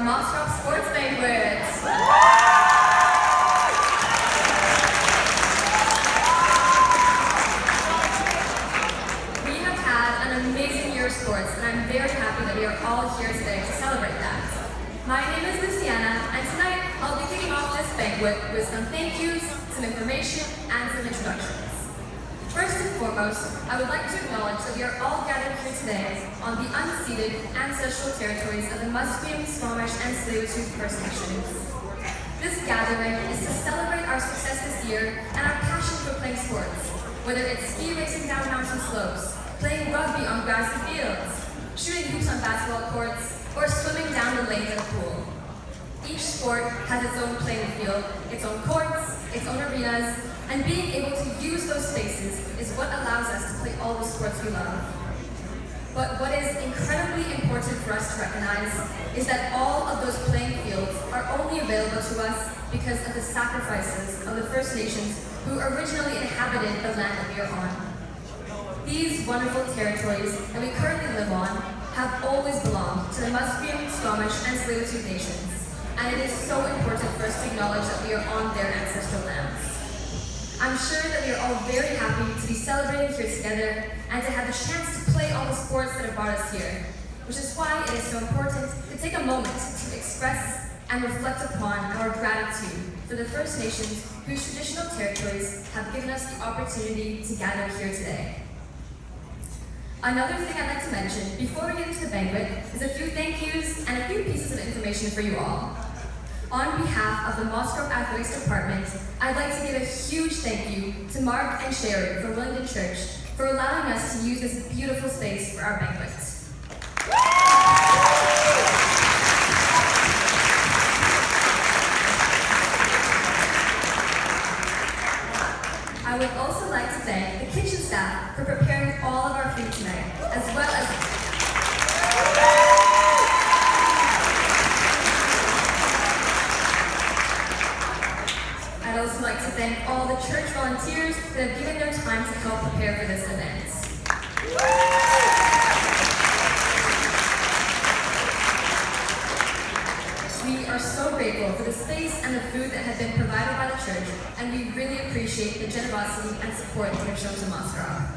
Moscrop Sports Banquet. We have had an amazing year of sports, and I'm very happy that we are all here today to celebrate that. My name is Luciana, and tonight I'll be kicking off this banquet with some thank yous, some information, and some introductions. First and foremost, I would like to acknowledge that we are all gathered here today on the unceded ancestral territories of the Musqueam, Squamish, and Tsleil-Waututh First Nations. This gathering is to celebrate our success this year and our passion for playing sports, whether it's ski racing down mountain slopes, playing rugby on grassy fields, shooting hoops on basketball courts, or swimming down the lanes at a pool. Each sport has its own playing field, its own courts, its own arenas, and being able to use those spaces is what allows us to play all the sports we love. But what is incredibly important for us to recognize is that all of those playing fields are only available to us because of the sacrifices of the First Nations who originally inhabited the land that we are on. These wonderful territories that we currently live on have always belonged the Musqueam, Squamish, and Tsleil-Waututh nations, and it is so important for us to acknowledge that we are on their ancestral lands. I'm sure that we are all very happy to be celebrating here together and to have the chance to play all the sports that have brought us here, which is why it is so important to take a moment to express and reflect upon our gratitude for the First Nations whose traditional territories have given us the opportunity to gather here today. Another thing I'd like to mention before we get into the banquet is a few thank yous and a few pieces of information for you all. On behalf of the Moscrop Athletics Department, I'd like to give a huge thank you to Mark and Sherry from Willingdon Church for allowing us to use this beautiful space for our banquets. I would also like to thank the kitchen staff for preparing all of our food tonight, as well as I'd also like to thank all the church volunteers that have given their time to help prepare for this event. We are so grateful for the space and the food that have been provided by the church, and we really appreciate the generosity and support that have shown to Moscrop.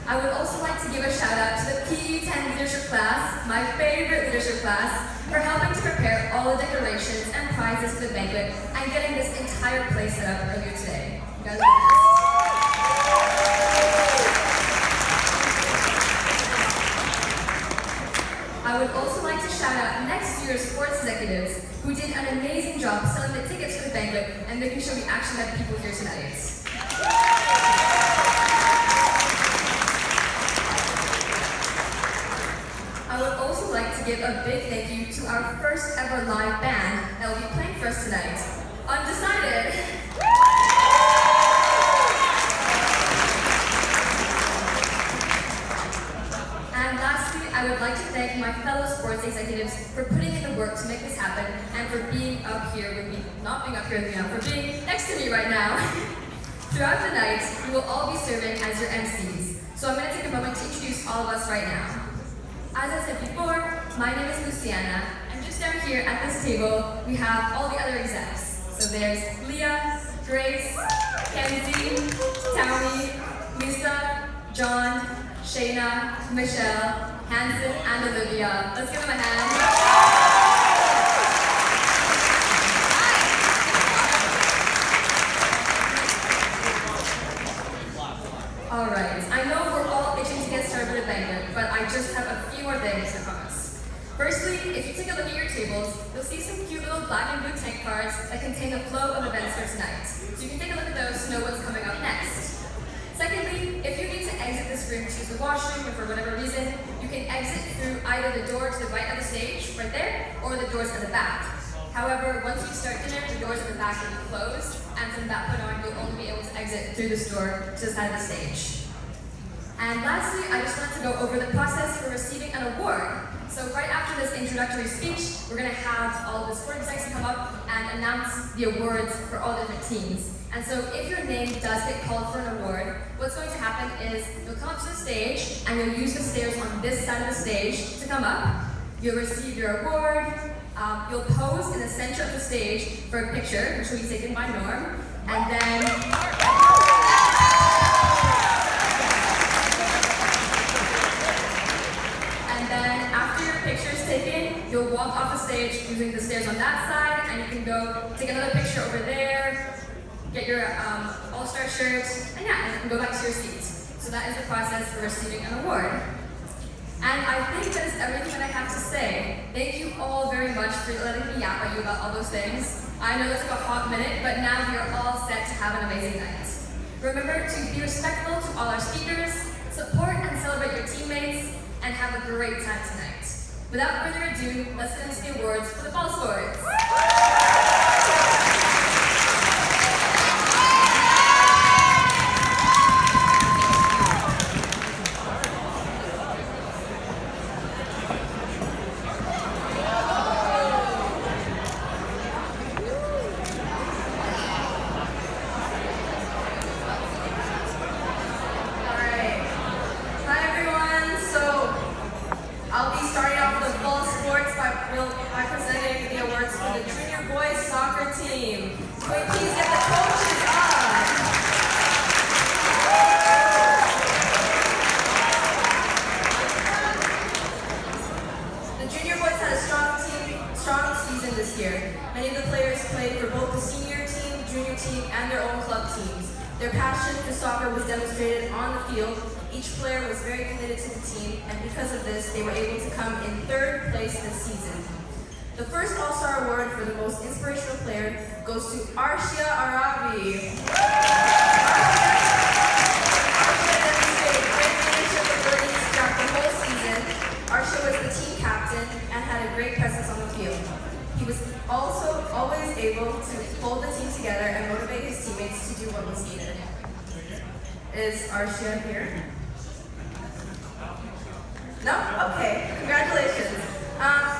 I would also like to give a shout out to the PE10 leadership class, my favorite leadership class, for helping to prepare all the decorations and prizes for the banquet and getting this entire place set up earlier today. You guys are the best. I would also like to shout out next year's sports executives who did an amazing job selling the tickets for the banquet and making sure we actually had people here tonight. I would also like to give a big thank you to our first ever live band that will be playing for us tonight, Undecided. And lastly, I would like to thank my fellow sports executives for putting in the work to make this happen and for being up here with me, not being up here with me, for being next to me right now. Throughout the night, we will all be serving as your MCs, so I'm going to take a moment to introduce all of us right now. As I said before, my name is Luciana, and just down here at this table, we have all the other execs. So there's Leah, Grace, Kenzie, Townie, Lisa, John, Shayna, Michelle, Hanson, and Olivia. Let's give them a hand. Alright, I know we're all itching to get started with the banquet, but I just have a few more things to promise. Firstly, if you take a look at your tables, you'll see some cute little black and blue tank cards that contain the flow of events for tonight. So you can take a look at those to know what's coming up next. Secondly, if you need to exit this room to use the washroom or for whatever reason, you can exit through either the door to the right of the stage, right there, or the doors at the back. However, once you start dinner, the doors at the back will be closed, and from that point on, you'll only be able to exit through this door to the side of the stage. And lastly, I just wanted to go over the process for receiving an award. So right after this introductory speech, we're going to have all of the sport execs come up and announce the awards for all different teams. And so if your name does get called for an award, what's going to happen is you'll come up to the stage and you'll use the stairs on this side of the stage to come up. You'll receive your award. You'll pose in the center of the stage for a picture, which will be taken by Norm. And then after your picture is taken, you'll walk off the stage using the stairs on that side, and you can go take another picture over there, get your all-star shirt, and yeah, and go back to your seat. So that is the process for receiving an award. And I think that is everything that I have to say. Thank you all very much for letting me yap at you about all those things. I know that took a hot minute, but now we are all set to have an amazing night. Remember to be respectful to all our speakers, support and celebrate your teammates, and have a great time tonight. Without further ado, let's get into the awards for the fall sports. team. Can we please get the coaches up? The junior boys had a strong season this year. Many of the players played for both the senior team, junior team, and their own club teams. Their passion for soccer was demonstrated on the field. Each player was very committed to the team, and because of this, they were able to come in third place this season. The first All-Star Award for the most inspirational player goes to Arshia Arabi. Arshia demonstrated great leadership abilities throughout the whole season. Arshia was the team captain and had a great presence on the field. He was also always able to hold the team together and motivate his teammates to do what was needed. Is Arshia here? No? Okay, congratulations.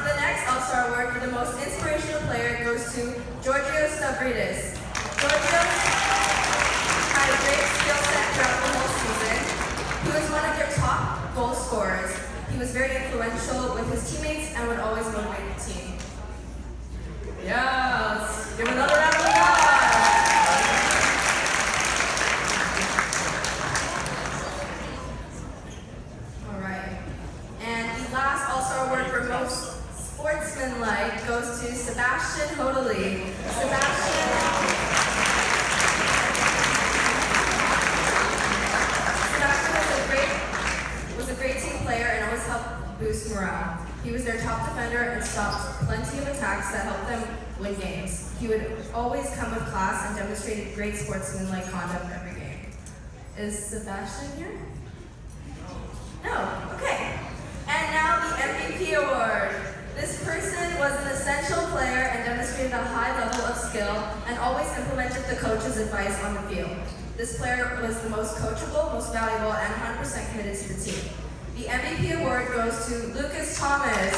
The next All-Star Award for the most inspirational player goes to Georgios Stavridis. Georgios had a great skill set throughout the whole season. He was one of their top goal scorers. He was very influential with his teammates and would always motivate the team. Yeah, let's give another round of applause. All right. And the last All-Star Award for most sportsmanlike goes to Sebastian Hodeli. Sebastian was a great team player and always helped boost morale. He was their top defender and stopped plenty of attacks that helped them win games. He would always come with class and demonstrated great sportsmanlike conduct every game. Is Sebastian here? No. Okay. And now the MVP award. This person was an essential player and demonstrated a high level of skill and always implemented the coach's advice on the field. This player was the most coachable, most valuable, and 100% committed to the team. The MVP award goes to Lucas Thomas.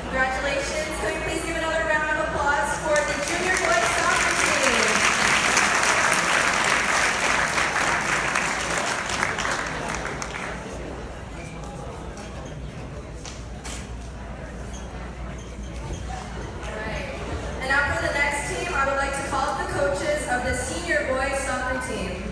Congratulations. Can we please give another round of applause for the junior boys soccer team? Alright. And now for the next team, I would like to call up the coaches of the senior boys soccer team.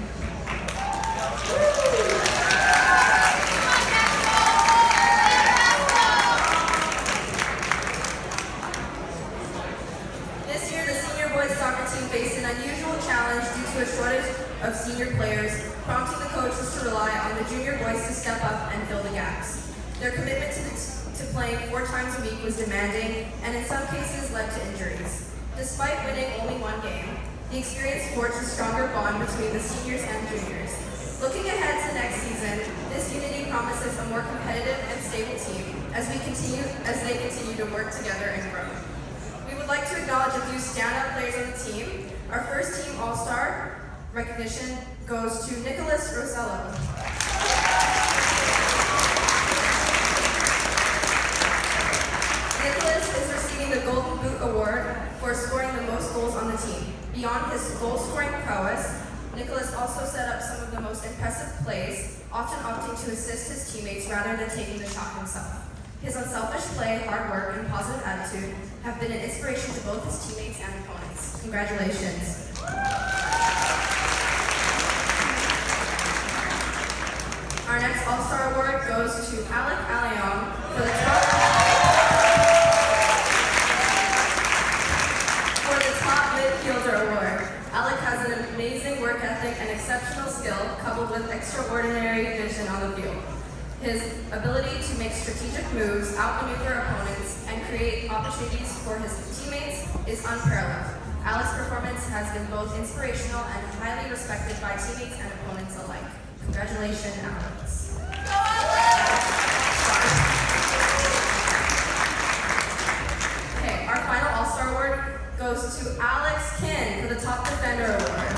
Faced an unusual challenge due to a shortage of senior players, prompting the coaches to rely on the junior boys to step up and fill the gaps. Their commitment to playing 4 times a week was demanding and in some cases led to injuries. Despite winning only 1 game, the experience forged a stronger bond between the seniors and juniors. Looking ahead to next season, this unity promises a more competitive and stable team as they continue to work together and grow. We would like to acknowledge a few standout players on the team. Our first team All-Star recognition goes to Nicholas Rosello. Nicholas is receiving the Golden Boot Award for scoring the most goals on the team. Beyond his goal-scoring prowess, Nicholas also set up some of the most impressive plays, often opting to assist his teammates rather than taking the shot himself. His unselfish play, hard work, and positive attitude have been an inspiration to both his teammates and opponents. Congratulations. Our next All-Star Award goes to Alec Alion for the top midfielder award. Alec has an amazing work ethic and exceptional skill, coupled with extraordinary vision on the field. His ability to make strategic moves, outmaneuver opponents, and create opportunities for his teammates is unparalleled. Alec's performance has been both inspirational and highly respected by teammates and opponents alike. Congratulations, Alex. Okay, our final All-Star Award goes to Alex Kin for the Top Defender Award.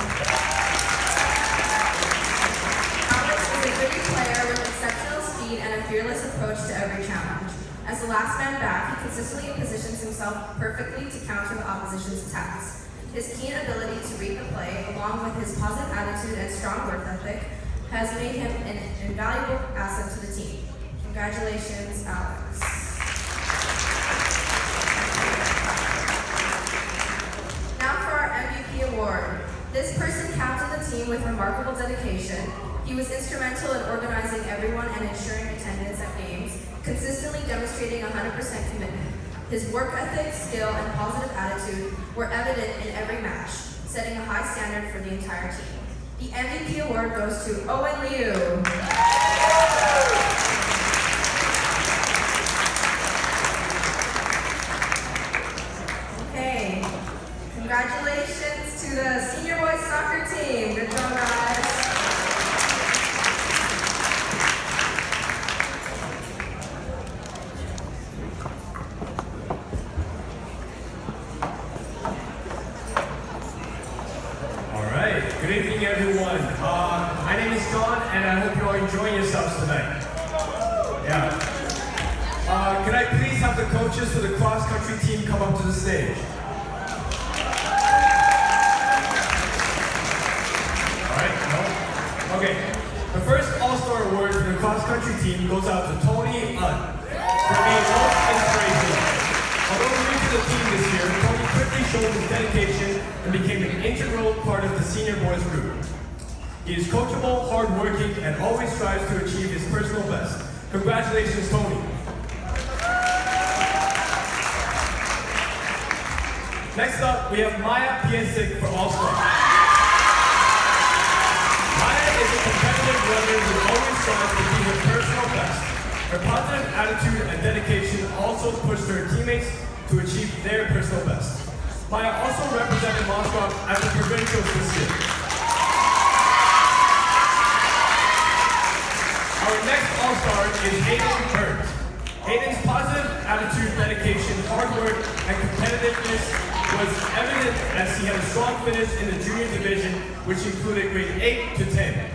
Alex is a gritty player with exceptional speed and a fearless approach to every challenge. As the last man back, he consistently positions himself perfectly to counter the opposition's attacks. His keen ability to read the play, along with his positive attitude and strong work ethic, has made him an invaluable asset to the team. Congratulations, Alex. Now for our MVP award. This person captained the team with remarkable dedication. He was instrumental in organizing everyone and ensuring attendance at games, consistently demonstrating 100% commitment. His work ethic, skill, and positive attitude were evident in every match, setting a high standard for the entire team. The MVP award goes to Owen Liu. Okay, congratulations to the senior boys soccer team. Good job, guys. Good evening, everyone. My name is John, and I hope you are enjoying yourselves tonight. Yeah. Can I please have the coaches for the cross-country team come up to the stage? All right. No? Okay. The first All-Star Award for the cross-country team goes out to Tony Un for being most inspirational. Although new to the team this year, Tony quickly showed his dedication and became an integral part of the senior boys group. He is coachable, hardworking, and always strives to achieve his personal best. Congratulations, Tony. Next up, we have Maya Piesik for All-Star. Maya is a competitive runner who always strives to be her personal best. Her positive attitude and dedication also pushed her teammates to achieve their personal best. Maya also represented Moscrop at the provincials this year. Our next All-Star is Hayden Burns. Hayden's positive attitude, dedication, hard work, and competitiveness was evident as he had a strong finish in the junior division, which included grade 8 to 10.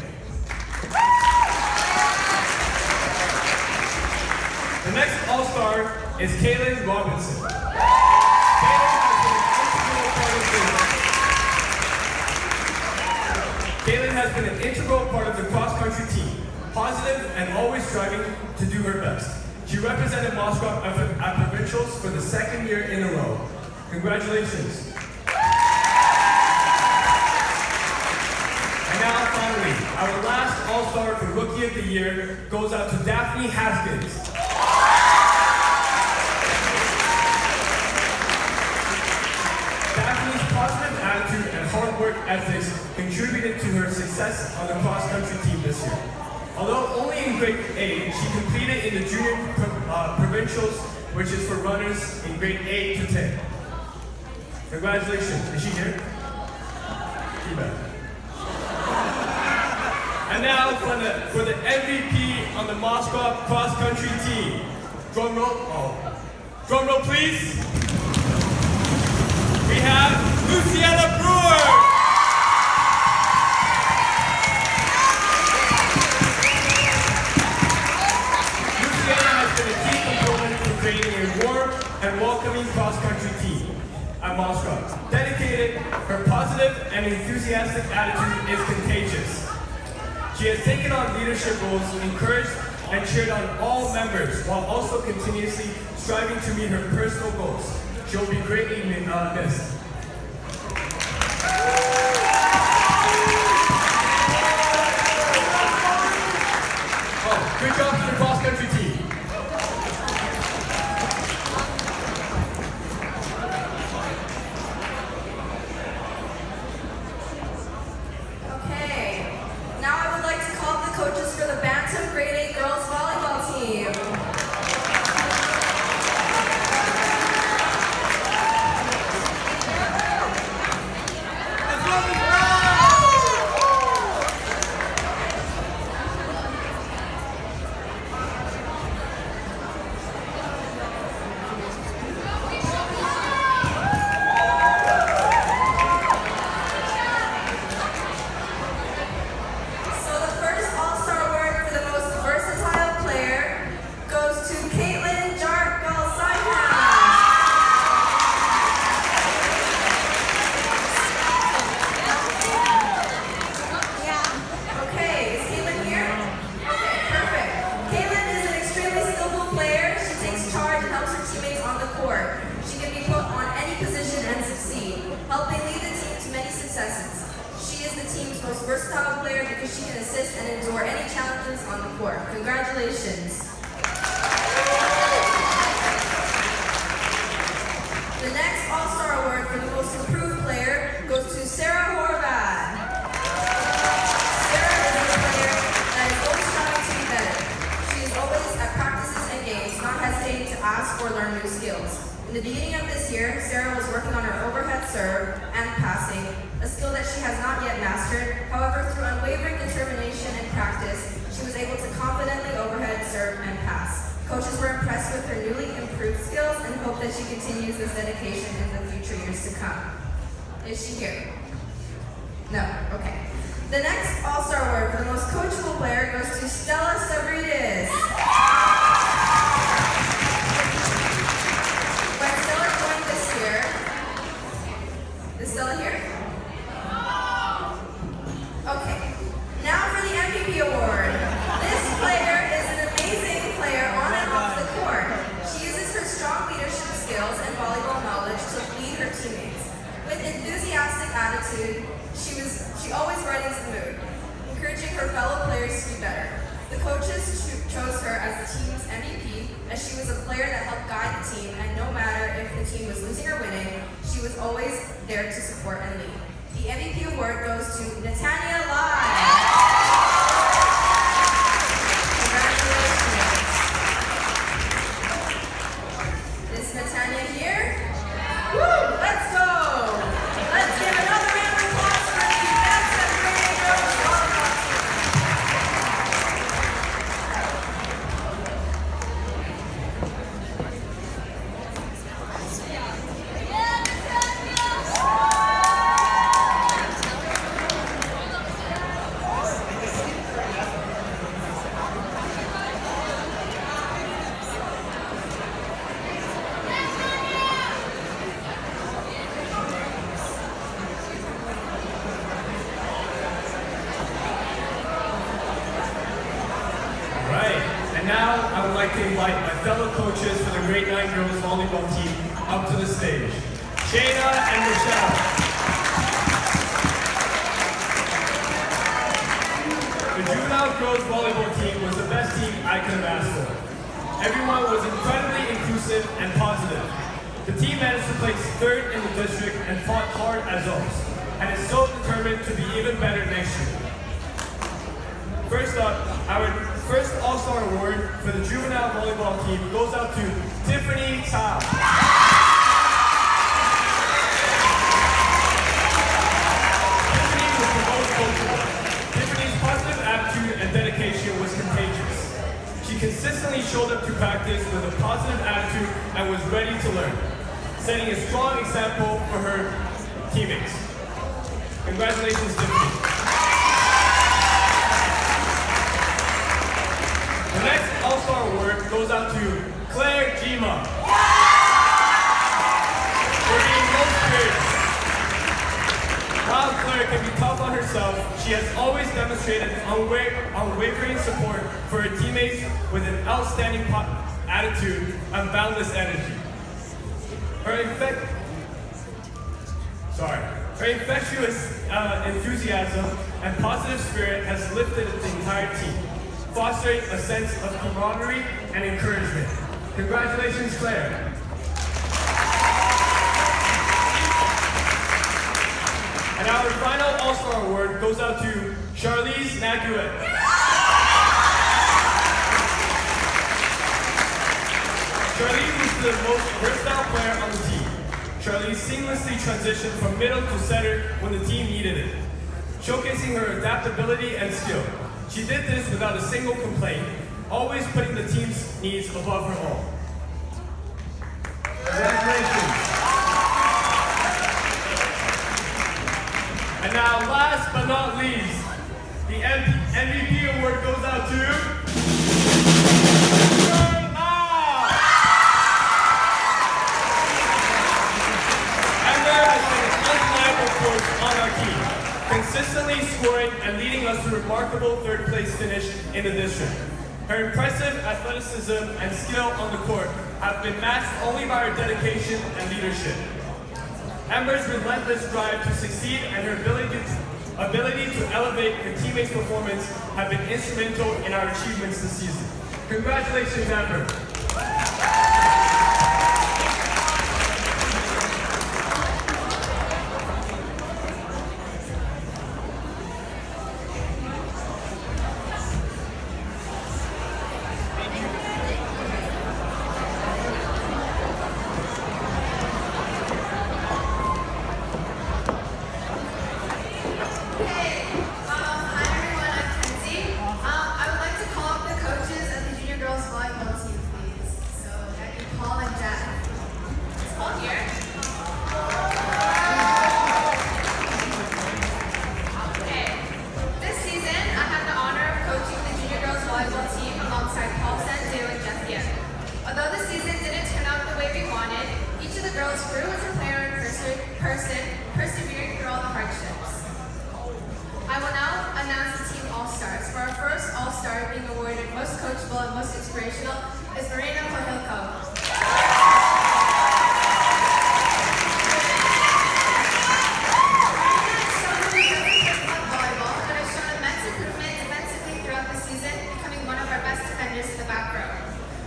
The next All-Star is Kaylin Robinson. Kaylin has been an integral part of the cross-country team, positive and always striving to do her best. She represented Moscrop at provincials for the second year in a row. Congratulations. And now finally, our last All-Star for Rookie of the Year goes out to Daphne Haskins. Daphne's positive attitude and hard work ethics contributed to her success on the cross-country team this year. Although only in grade 8, she competed in the junior provincials, which is for runners in grade 8 to 10. Congratulations. Is she here? Too bad. And now for the MVP on the Moscrop cross-country team. Drum roll. Oh. Drum roll, please. We have Luciana Brewer. Luciana has been a key component for creating a warm and welcoming cross-country team at Moscrop. Dedicated, her positive and enthusiastic attitude is contagious. She has taken on leadership roles, encouraged and cheered on all members, while also continuously striving to meet her personal goals. She will be greatly missed. Oh, good job to the cross-country team. Okay, now I would like to call up the coaches for the Bantam Grade 8 girls volleyball team. is the team's most versatile player because she can assist and endure any challenges on the court. Congratulations. The next All-Star Award for the most improved player goes to Sarah Horvath. Sarah is a player that is always trying to be better. She is always at practices and games, not hesitating to ask or learn new skills. In the beginning of this year, Sarah was working on her overhead serve and passing, a skill that she has not yet mastered. However, through unwavering determination and practice, she was able to confidently overhead serve and pass. Coaches were impressed with her newly improved skills and hope that she continues this dedication in the future years to come. Is she here? No, okay. The next All-Star Award for the most coachable player goes to Stella Stavridis. When Stella joined this year, is Stella here? Okay. Now for the MVP award. This player is an amazing player on and off the court. She uses her strong leadership skills and volleyball knowledge to lead her teammates. With enthusiastic attitude, she always brightens the mood, encouraging her fellow players to be better. The coaches chose her as the team's MVP as she was a player that helped guide the team, and no matter if the team was losing or winning, she was always there to support and lead. The MVP award goes to Natania Lai. Congratulations. Is Natania here? Woo! Let's go! Let's give another round of applause for the best and great girls volleyball team. Now, I would like to invite my fellow coaches for the Grade 9 Girls Volleyball team up to the stage. Shayna and Michelle. The Juvenile Girls Volleyball team was the best team I could have asked for. Everyone was incredibly inclusive and positive. The team managed to place third in the district and fought hard as always, and is so determined to be even better next year. First up, our first All-Star Award for the Juvenile Volleyball team goes out to Tiffany Tao. Tiffany was the most coachable. Tiffany's positive attitude and dedication was contagious. She consistently showed up to practice with a positive attitude and was ready to learn, setting a strong example for her teammates. Congratulations, Tiffany. The next All-Star Award goes out to Claire Gima for being most fearless. While Claire can be tough on herself, she has always demonstrated unwavering support for her teammates with an outstanding attitude and boundless energy. Her infectious enthusiasm and positive spirit has lifted the entire team, fostering a sense of camaraderie and encouragement. Congratulations, Claire. And our final All-Star Award goes out to Charlize Naguet. Charlize was the most versatile player on the team. Charlize seamlessly transitioned from middle to center when the team needed it, showcasing her adaptability and skill. She did this without a single complaint, always putting the team's needs above her own. Congratulations. And now, last but not least, the MVP award goes out to Amber has been an undeniable force on our team, consistently scoring and leading us to a remarkable third-place finish in the district. Her impressive athleticism and skill on the court have been matched only by her dedication and leadership. Amber's relentless drive to succeed and her ability to elevate her teammates' performance have been instrumental in our achievements this season. Congratulations, Amber. Persevering through all the hardships. I will now announce the team All-Stars. For our first All-Star being awarded Most Coachable and Most Inspirational is Marina Kohilko. Marina is someone who never played club volleyball, but has shown immense improvement defensively throughout the season, becoming one of our best defenders in the back row.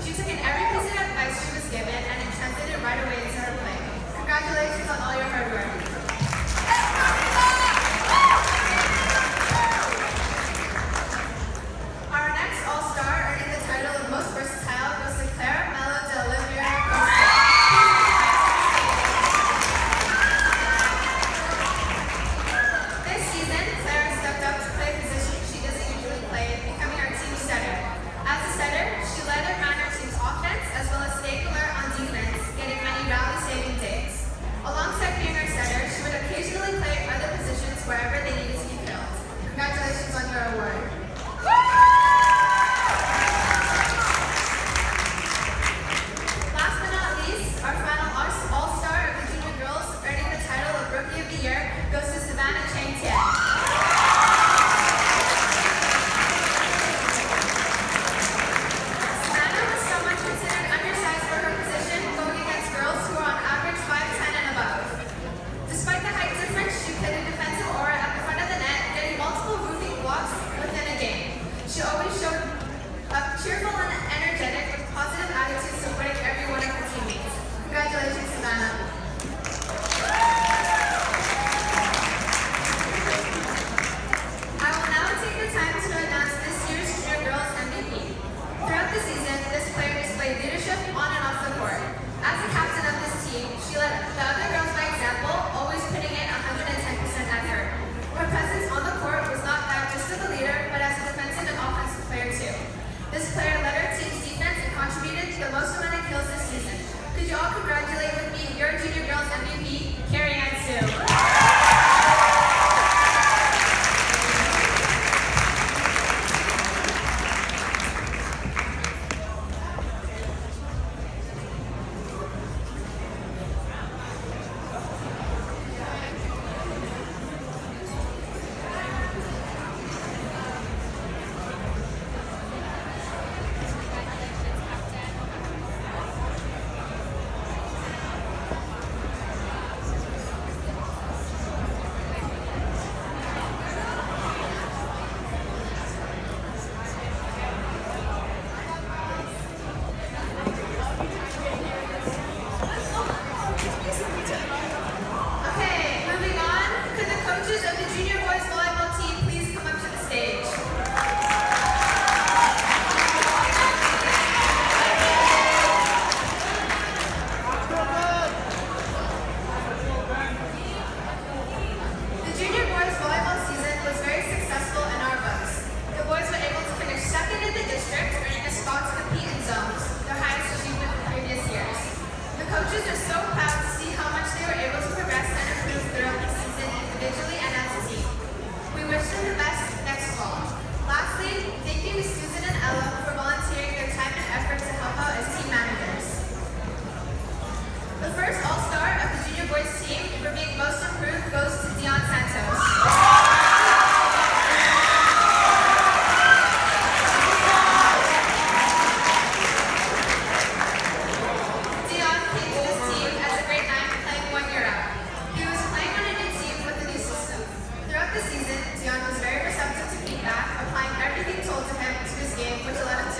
She took in every piece of advice she was given and it translated right away into her play. Congratulations on all your hard work. Our next All-Star earning the title of Most Versatile goes to Clara Mello de Olivier Costa. This season, Clara stepped up to play a position she doesn't usually play, becoming our team setter. As a setter, she led and ran our team's offense as well as staying alert on defense, getting many rally-saving digs. Alongside being our setter, she would occasionally play other positions wherever they needed to be filled. Congratulations on your award. Last but not least, our final All-Star of the Junior Girls, earning the title of Rookie of the Year, goes to Savannah Chang Tien. Savannah was someone considered undersized for her position, going against girls who are on average 5'10" and above. Despite the height difference, she played a defensive aura at the front of the net, getting multiple roofing blocks within a game. She always showed up cheerful and energetic with positive attitudes, supporting every one of her teammates. Congratulations, Savannah. I will now take the time to announce this year's Junior Girls MVP. Throughout the season, this player displayed leadership on and off the court. As the captain of this team, she led the other girls by example, always putting in 110% effort. Her presence on the court was not that just as a leader, but as a defensive and offensive player too. This player led her team's defense and contributed to the most amount of kills this season. Could you all congratulate with me your junior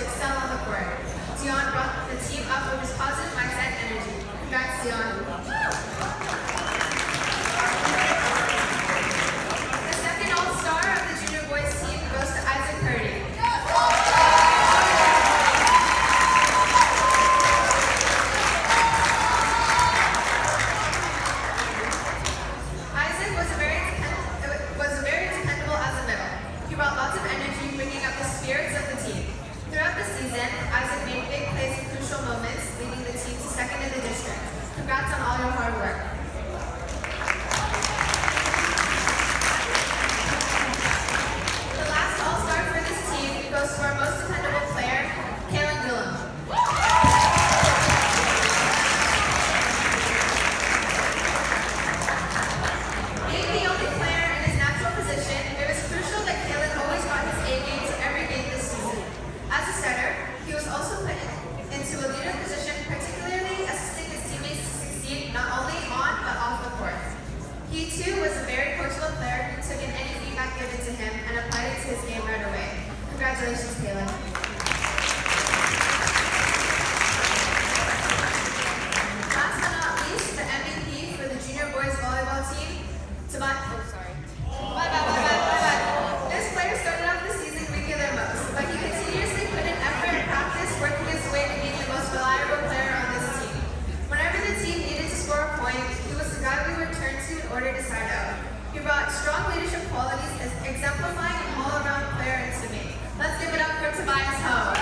excel on the court. Dion brought the team up with his positive mindset and energy. Congrats, Dion. The second All-Star of the junior boys team goes to Isaac Purdy. Isaac was very dependable as a middle. He brought lots of energy, bringing up the spirits of the team. Throughout the season, Isaac made big plays in crucial moments, leading the team to second in the district. Congrats on all your hard work. The last All-Star for this team goes to our most dependable player, Kalen Gillum. Being the only player in his natural position, it was crucial that Kalen always brought his A game to every game this season. As a setter, he was also put into a leader position, particularly assisting his teammates to succeed not only on but off the court. He too was a very coachable player who took in any feedback given to him and applied it to his game right away. Congratulations, Kalen. Last but not least, the MVP for the junior boys volleyball team, This player started off the season weaker than most, but he continuously put in effort and practice, working his way to being the most reliable player on this team. Whenever the team needed to score a point, he was the guy we would turn to in order to side out. He brought strong leadership qualities, exemplifying an all-around player and teammate. Let's give it up for Tobias Ho.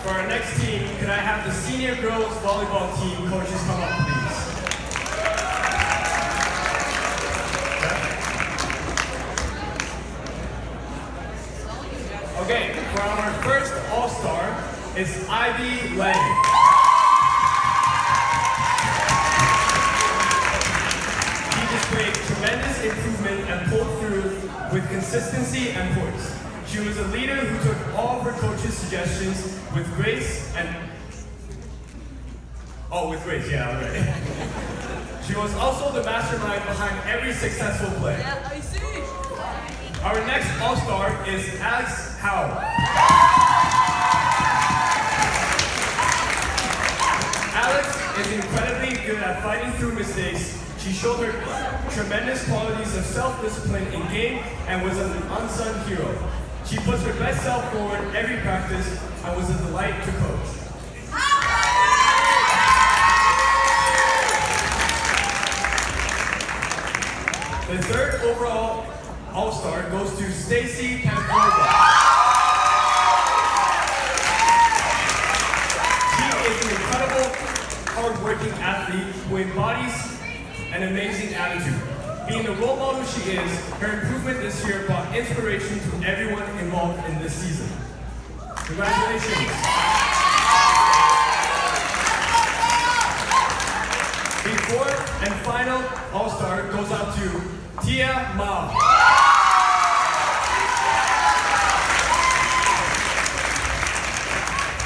For our next team, could I have the senior girls volleyball team coaches come up, please? Okay, for our first All-Star is Ivy Lang. He displayed tremendous improvement and pulled through with consistency and poise. She was a leader who took all of her coaches' suggestions with grace and... yeah, right. She was also the mastermind behind every successful play. Yeah, I see. Our next All-Star is Alex Howe. Alex is incredibly good at fighting through mistakes. She showed her tremendous qualities of self-discipline in game and was an unsung hero. She puts her best self forward every practice and was a delight to coach. The third overall All-Star goes to Stacy Pamplova. She is an incredible, hard-working athlete who embodies an amazing attitude. Being the role model she is, her improvement this year brought inspiration to everyone involved in this season. Congratulations. The fourth and final All-Star goes out to Tia Mao.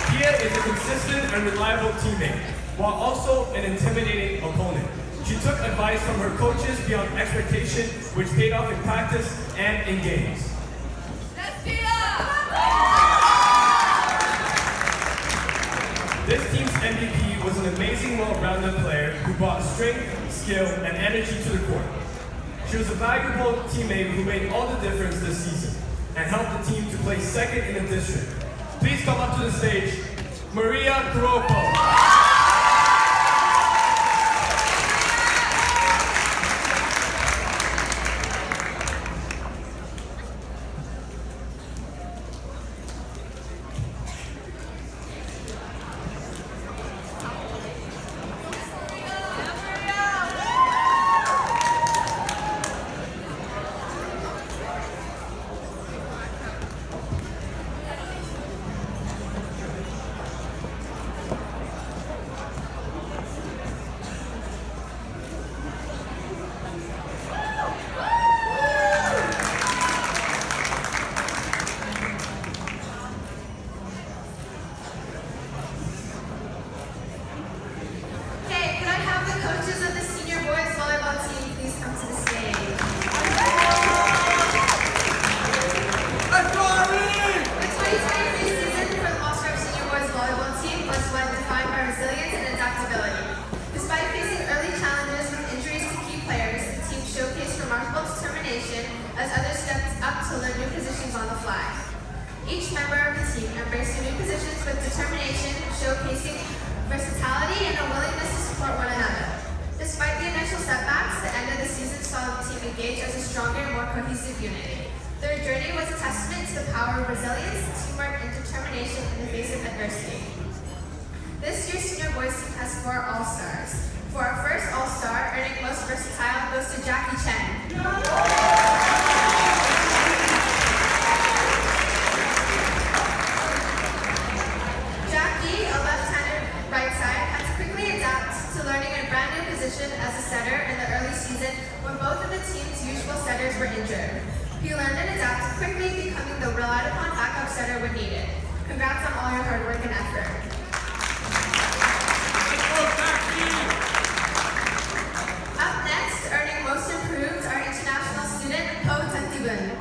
Tia is a consistent and reliable teammate, while also an intimidating opponent. She took advice from her coaches beyond expectation, which paid off in practice and in games. This team's MVP was an amazing, well-rounded player who brought strength, skill, and energy to the court. She was a valuable teammate who made all the difference this season and helped the team to place second in the district. Please come up to the stage, Maria Kuroko. on the fly. Each member of the team embraced their new positions with determination, showcasing versatility and a willingness to support one another. Despite the initial setbacks, the end of the season saw the team engage as a stronger and more cohesive unit. Their journey was a testament to the power of resilience, teamwork, and determination in the face of adversity. This year's senior boys team has 4 All-Stars. For our first All-Star, earning most versatile, goes to Jackie Chen. As a setter in the early season when both of the team's usual setters were injured. He learned and adapted quickly, becoming the relied upon backup setter when needed. Congrats on all your hard work and effort. Up next, earning most improved, our international student, Po Tantibun.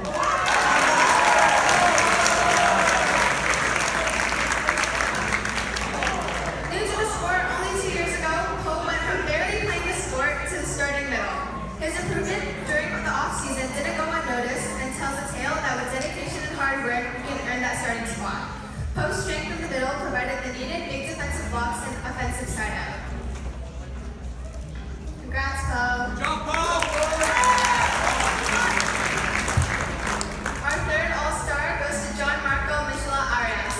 Starting spot. Post strength in the middle provided the needed big defensive blocks and offensive side out. Congrats, Po. Jump, Po! Our third All-Star goes to John Marco Michela Arias.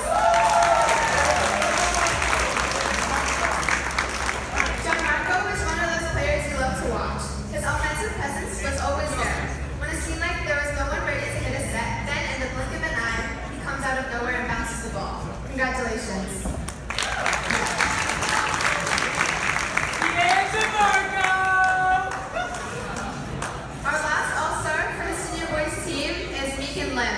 John Marco was one of those players you love to watch. His offensive presence was always there. When it seemed like there was no one ready to hit a set, then in the blink of an eye, comes out of nowhere and bounces the ball. Congratulations. Our last All-Star for the senior boys team is Meekin Lim.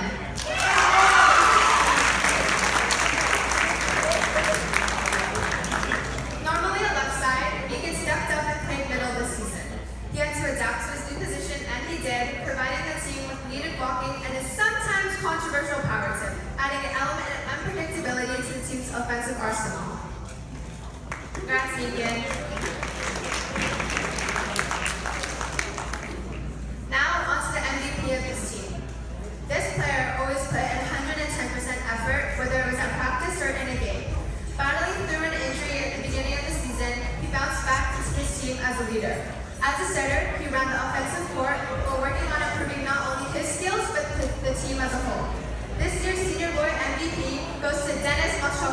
Normally a left side, Meekin stepped up and played middle this season. He had to adapt to his new position, and he did, providing the team with needed blocking and his sometimes controversial power tip, adding an element of unpredictability to the team's offensive arsenal. Congrats, Meekin. Now, on to the MVP of this team. This player always put in 110% effort, whether it was at practice or in a game. Battling through an injury at the beginning of the season, he bounced back into his team as a leader. As a setter, he ran the offensive court while working on improving not only his skills, but the team as a whole. This year's senior boy MVP goes to Dennis Moscrop.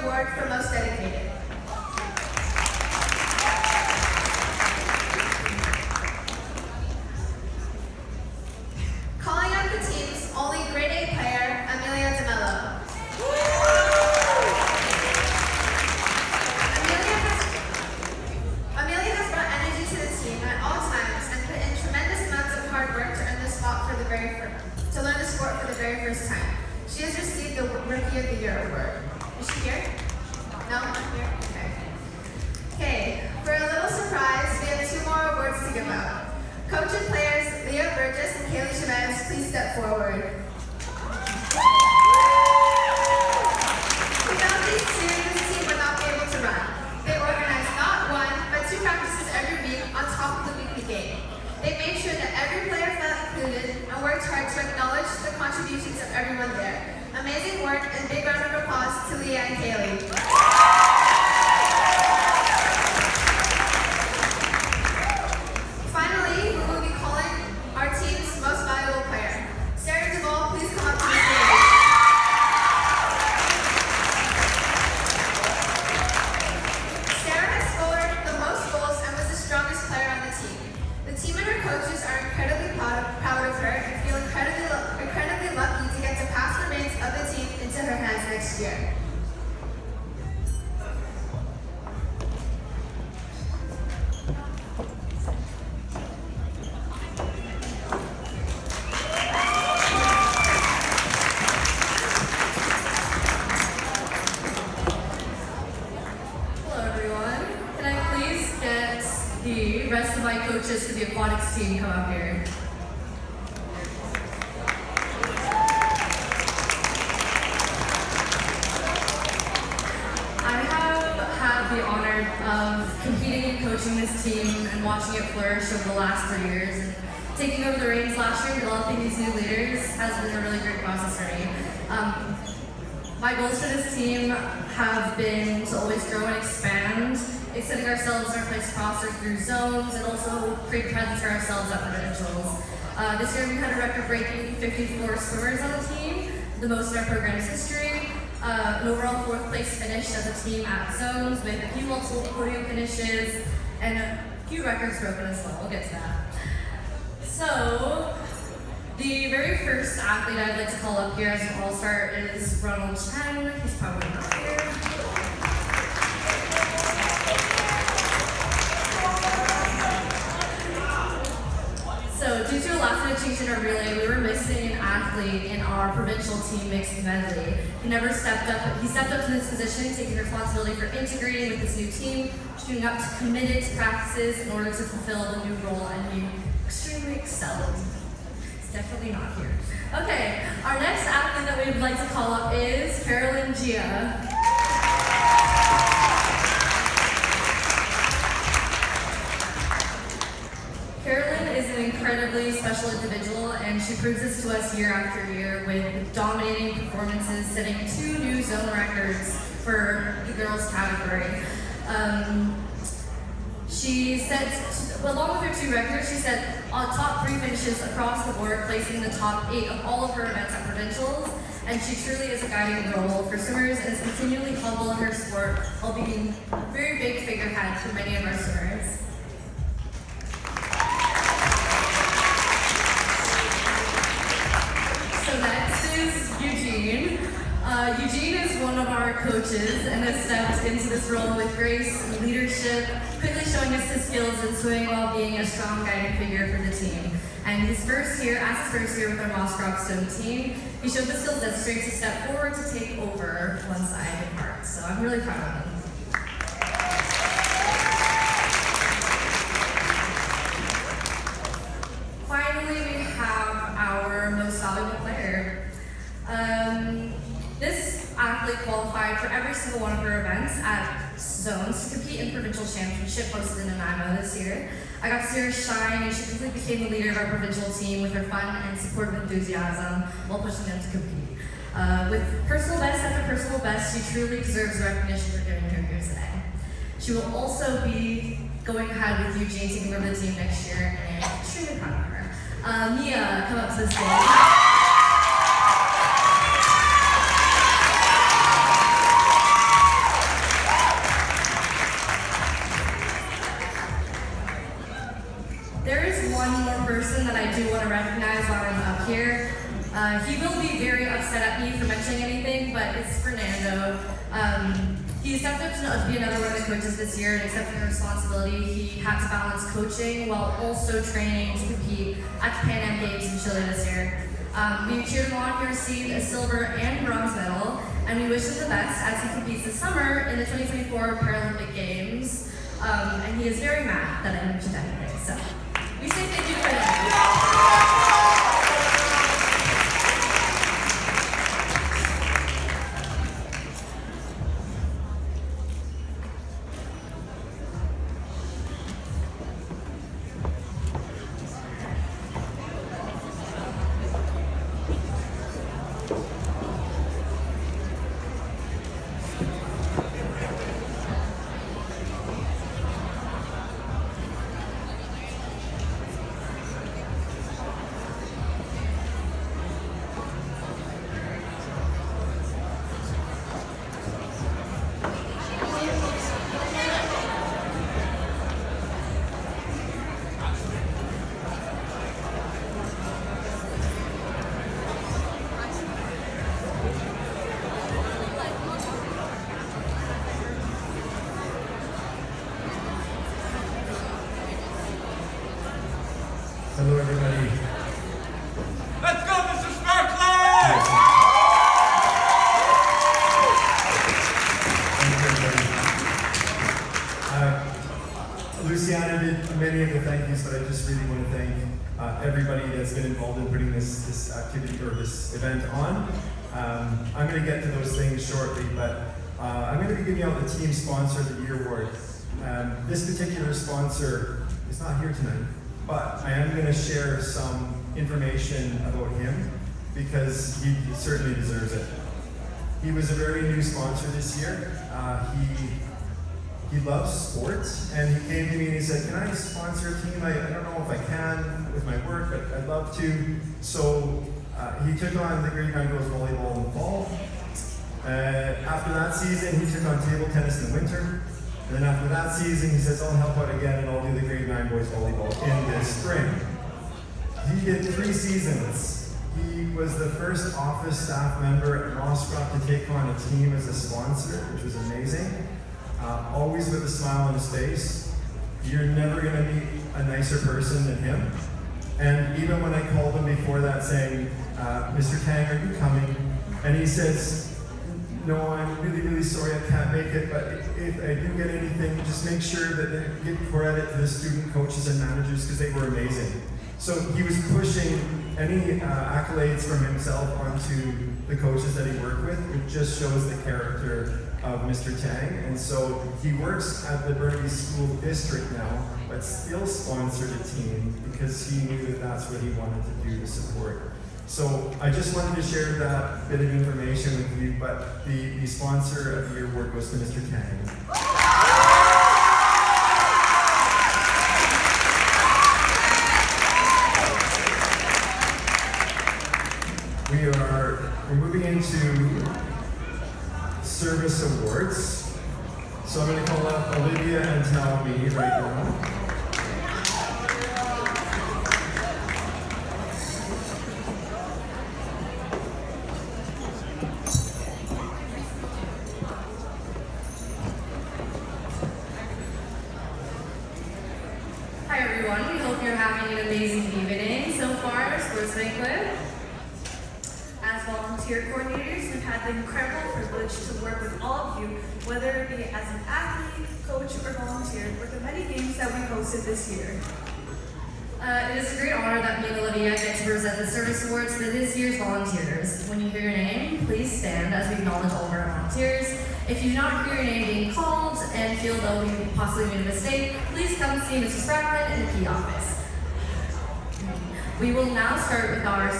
award for most dedicated. Calling up the team's only grade A player, Amelia DeMello. Amelia has brought energy to the team at all times and put in tremendous amounts of hard work to earn the spot for to learn the sport for the very first time. She has received the Rookie of the Year award. Is she here? No, not here? Okay. Okay, for a little surprise, we have 2 more awards to give out. Coach and players, Leah Burgess and Kaylee Chavez, please step forward. Without these two, this team would not be able to run. They organized not 1, but 2 practices every week on top of the weekly game. They made sure that every player felt included and worked hard to acknowledge the contributions of everyone there. Amazing work and big round of applause to Leah and Kaylee. Finally, we will be calling our team's most valuable player. Sarah Duvall, please come up to the stage. Sarah has scored the most goals and was the strongest player on the team. The team and her coaches are incredibly proud of her and feel incredibly lucky to get to pass the reins of the team into her hands next year. Hello everyone. Can I please get the rest of my coaches for the aquatics team come up here? I have had the honor of competing and coaching this team and watching it flourish over the last 3 years. And taking over the reins last year and developing these new leaders has been a really great process for me. My goals for this team have been to always grow and expand, extending ourselves in our place crosser through zones, and also create presence for ourselves at provincials. This year we had a record-breaking 54 swimmers on the team, the most in our program's history. An overall 4th place finish as a team at zones with a few multiple podium finishes and a few records broken as well. We'll get to that. So, the very first athlete I'd like to call up here as an all-star is Ronald Chen. He's probably not here. So, due to a last-minute change in our relay, we were missing an athlete in our provincial team mixed medley. He stepped up to this position, taking responsibility for integrating with this new team, shooting up to committed to practices in order to fulfill the new role, and he extremely excelled. He's definitely not here. Okay, our next athlete that we would like to call up is Carolyn Gia. Carolyn is an incredibly special individual, and she proves this to us year after year with dominating performances, setting 2 new zone records for the girls category. Along with her 2 records, she set top 3 finishes across the board, placing in the top 8 of all of her events at provincials. And she truly is a guiding role for swimmers and is continually humble in her sport while being a very big figurehead for many of our swimmers. So next is Eugene. Eugene is one of our coaches and has stepped into this role with grace and leadership, quickly showing us his skills in swimming while being a strong guiding figure for the team. And his first year with our Moscrop swim team, he showed the skills necessary to step forward to take over one side in part. So I'm really proud of him. Finally, we have our most valuable player. This athlete qualified for every single one of her events at zones to compete in provincial championship hosted in Nanaimo this year. I got to see her shine, and she quickly became the leader of our provincial team with her fun and supportive enthusiasm while pushing them to compete. With personal best after personal best, she truly deserves the recognition for giving her here today. She will also be going ahead with Eugene taking over the team next year, and I'm extremely proud of her. Mia, come up to the stage. up here. He will be very upset at me for mentioning anything, but it's Fernando. He stepped up to be another one of the coaches this year and accepting the responsibility. He had to balance coaching while also training to compete at the Pan Am Games in Chile this year. We cheered him on. He received a silver and bronze medal, and we wish him the best as he competes this summer in the 2024 Paralympic Games. And he is very mad that I mentioned anything, so we say thank you for that. Hello, everybody. Let's go, Mr. Sparkler! Thank you, everybody. Luciana did many of the thank yous, but I just really want to thank everybody that's been involved in putting this activity or this event on. I'm going to get to those things shortly, but I'm going to be giving out the Team Sponsor of the Year award. This particular sponsor is not here tonight, but I am going to share some information about him because he certainly deserves it. He was a very new sponsor this year. He loves sports, and he came to me and he said, "Can I sponsor a team? I don't know if I can with my work, but I'd love to." So he took on the grade 9 girls volleyball in the fall. After that season, he took on table tennis in the winter. And then after that season, he says, "I'll help out again and I'll do the grade 9 boys volleyball in this spring." He did 3 seasons. He was the first office staff member at Moscrop to take on a team as a sponsor, which was amazing. Always with a smile on his face. You're never going to meet a nicer person than him. And even when I called him before that saying, "Mr. Tang, are you coming?" And he says, "No, I'm really, really sorry I can't make it, but if I do get anything, just make sure that they give credit to the student coaches and managers because they were amazing." So he was pushing any accolades from himself onto the coaches that he worked with, which just shows the character of Mr. Tang. And so he works at the Burnaby School District now, but still sponsored a team because he knew that that's what he wanted to do to support. So I just wanted to share that bit of information with you, but the sponsor of the year award goes to Mr. Tang. We're moving into service awards. So I'm going to call up Olivia and Talmi right now. Hi everyone, we hope you're having an amazing evening so far at our sports banquet. As volunteer coordinators, we've had the incredible privilege to work with all of you, whether it be as an athlete, coach, or volunteer, with the many games that we hosted this year. It is a great honor that me and Olivia get to present the service awards for this year's volunteers. When you hear your name, please stand as we acknowledge all of our volunteers. If you do not hear your name being called and feel though we possibly made a mistake, please come see Mrs. Spratlin in the key office. We will now start with our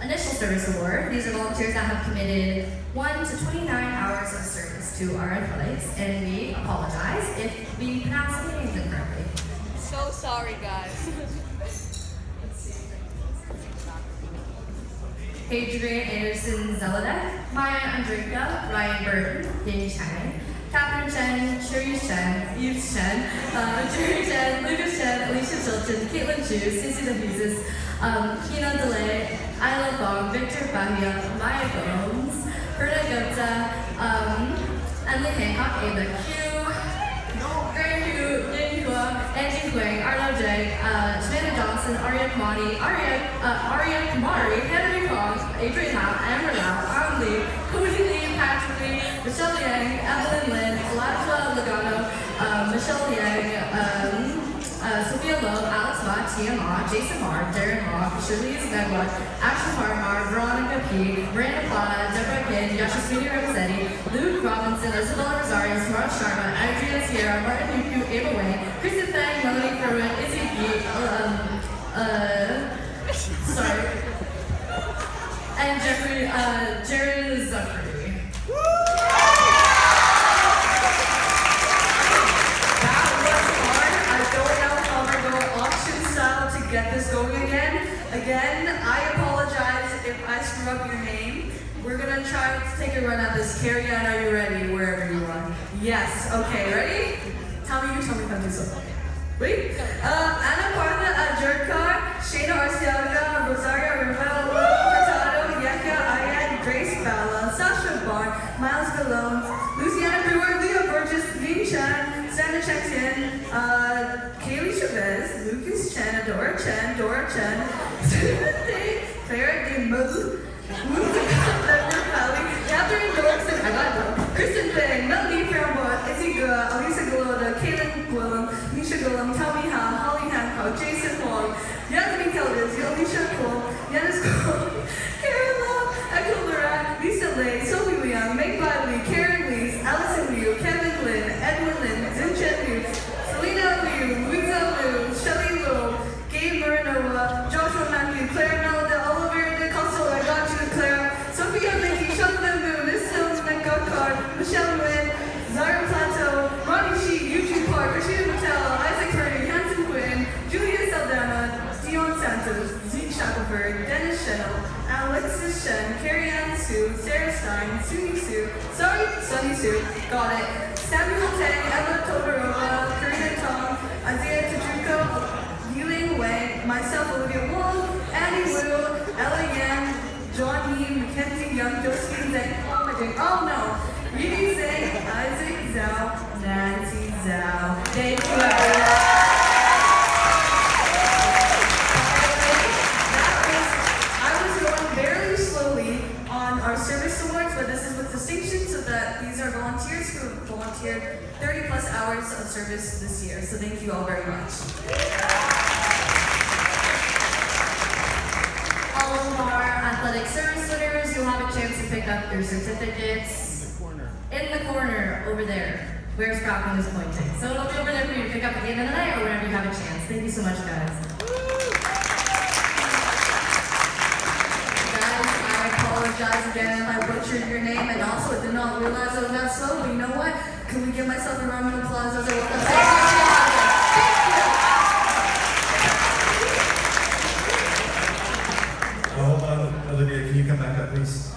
initial service award. These are volunteers that have committed 1 to 29 hours of service to our athletics, and we apologize if we pronounce the names incorrectly. So sorry, guys. Adrian Anderson Zelodek, Maya Andrinka, Ryan Burton, Ying Chang, Catherine Chen, Sherry Chen, Yves Chen, Jerry Chen, Lucas Chen, Alicia Chilton, Caitlin Chu, Cissy DeHuses, Kina DeLay, Isla Fong, Victor Bahia, Maya Gomes, Perna Gupta, Emily Hancock, Ava Q, Graham Hu, Lin Hua, Angie Huang, Arlo J, Savannah Johnson, Arya Kumari, Henry Kong, Adrian Lau, Amber Lau, Ang Lee, Cozy Lee, Patrick Lee, Michelle Yang, Evelyn Lin, Elijah Logano, Michelle Yang, Sophia Lowe, Alex Ma, Tia Ma, Jason Marr, Darren Hawk, Shirley Isabella, Ashley Parmar, Veronica P, Miranda Plata, Deborah Kidd, Yashaswini Rossetti, Luke Robinson, Isabella Rosario, Samara Sharma, Adrian Sierra, Martin Nuku, Ava Wayne, Kristen Thang, Melanie Pruitt, Izzy P, and Jerry Zachary. Get this going again, I apologize if I screw up your name. We're gonna try to take a run at this. Carrie Ann, are you ready? Wherever you are. Yes, okay, ready? Tell me if I'm doing so. Wait. Anna Parda Jerka, Shayna Arciaga, Rosario Rivera, Hurtado, Yeka Ayad, Grace Bella, Sasha Barr, Miles Galone, Luciana Brewer, Leah Burgess, Ying Chan, Sandra Chexin, Kaylee Chavez, Lucas Chen, Dora Chen, Clara DeMou, Catherine Dorkson, I got them, Kristen Fang, Melody Frambois, Izzy Gua, Elisa Galota, Kaylin Gwillem, Nisha Gwillem, Tommy Ha, Holly Hancock, Jason Wong, Yasmin Keldis, Alicia Cole, Yanis Cole, Karen Love, Echo Lura, Lisa Lay, Sophie Liang, Meg Biley, Karen Lees, Allison Liu, Kevin Lin, Edwin Lin, Zinchen Liu, Selena Liu, Luisa Liu, Shelly Liu, Gabe Marinova, Joshua Matthew, Claire Melda, Oliver De Costa, I got you, Claire, Sophia Licky, Sheldon Moon, Miss Hills, Megakar, Michelle Nguyen, Zara Plateau, Ronnie Sheet, Eugene Park, Rashida Patel, Isaac Purdy, Hanson Quinn, Julia Saldana, Dion Santos, Zeke Shackelford, Dennis Shell, Alexis Shen, Carrie Ann Sue, Sarah Stein, Sunny Sue, got it, Samuel Tang, Emma Todorova, Karina Tong, Isaiah Tajuko, Yuling Wang, myself, Olivia Wong, Annie Wu, Ella Yan, John Yee, Mackenzie Young, Josephine Zhang, oh no, Riri Zhang, Isaac Zhao, Nancy Zhao. Thank you, everyone. I was going very slowly on our service awards, but this is with distinction so that these are volunteers who have volunteered 30 plus hours of service this year. So thank you all very much. All of our athletic service winners, you'll have a chance to pick up your certificates in the corner over there, where Scotland is pointing. So it'll be over there for you to pick up at the end of the night or whenever you have a chance. Thank you so much, guys. Guys, I apologize again if I butchered your name, and also I did not realize I was that slow, but you know what? Can we give myself a round of applause as I walk up? Hold on, Olivia, can you come back up, please?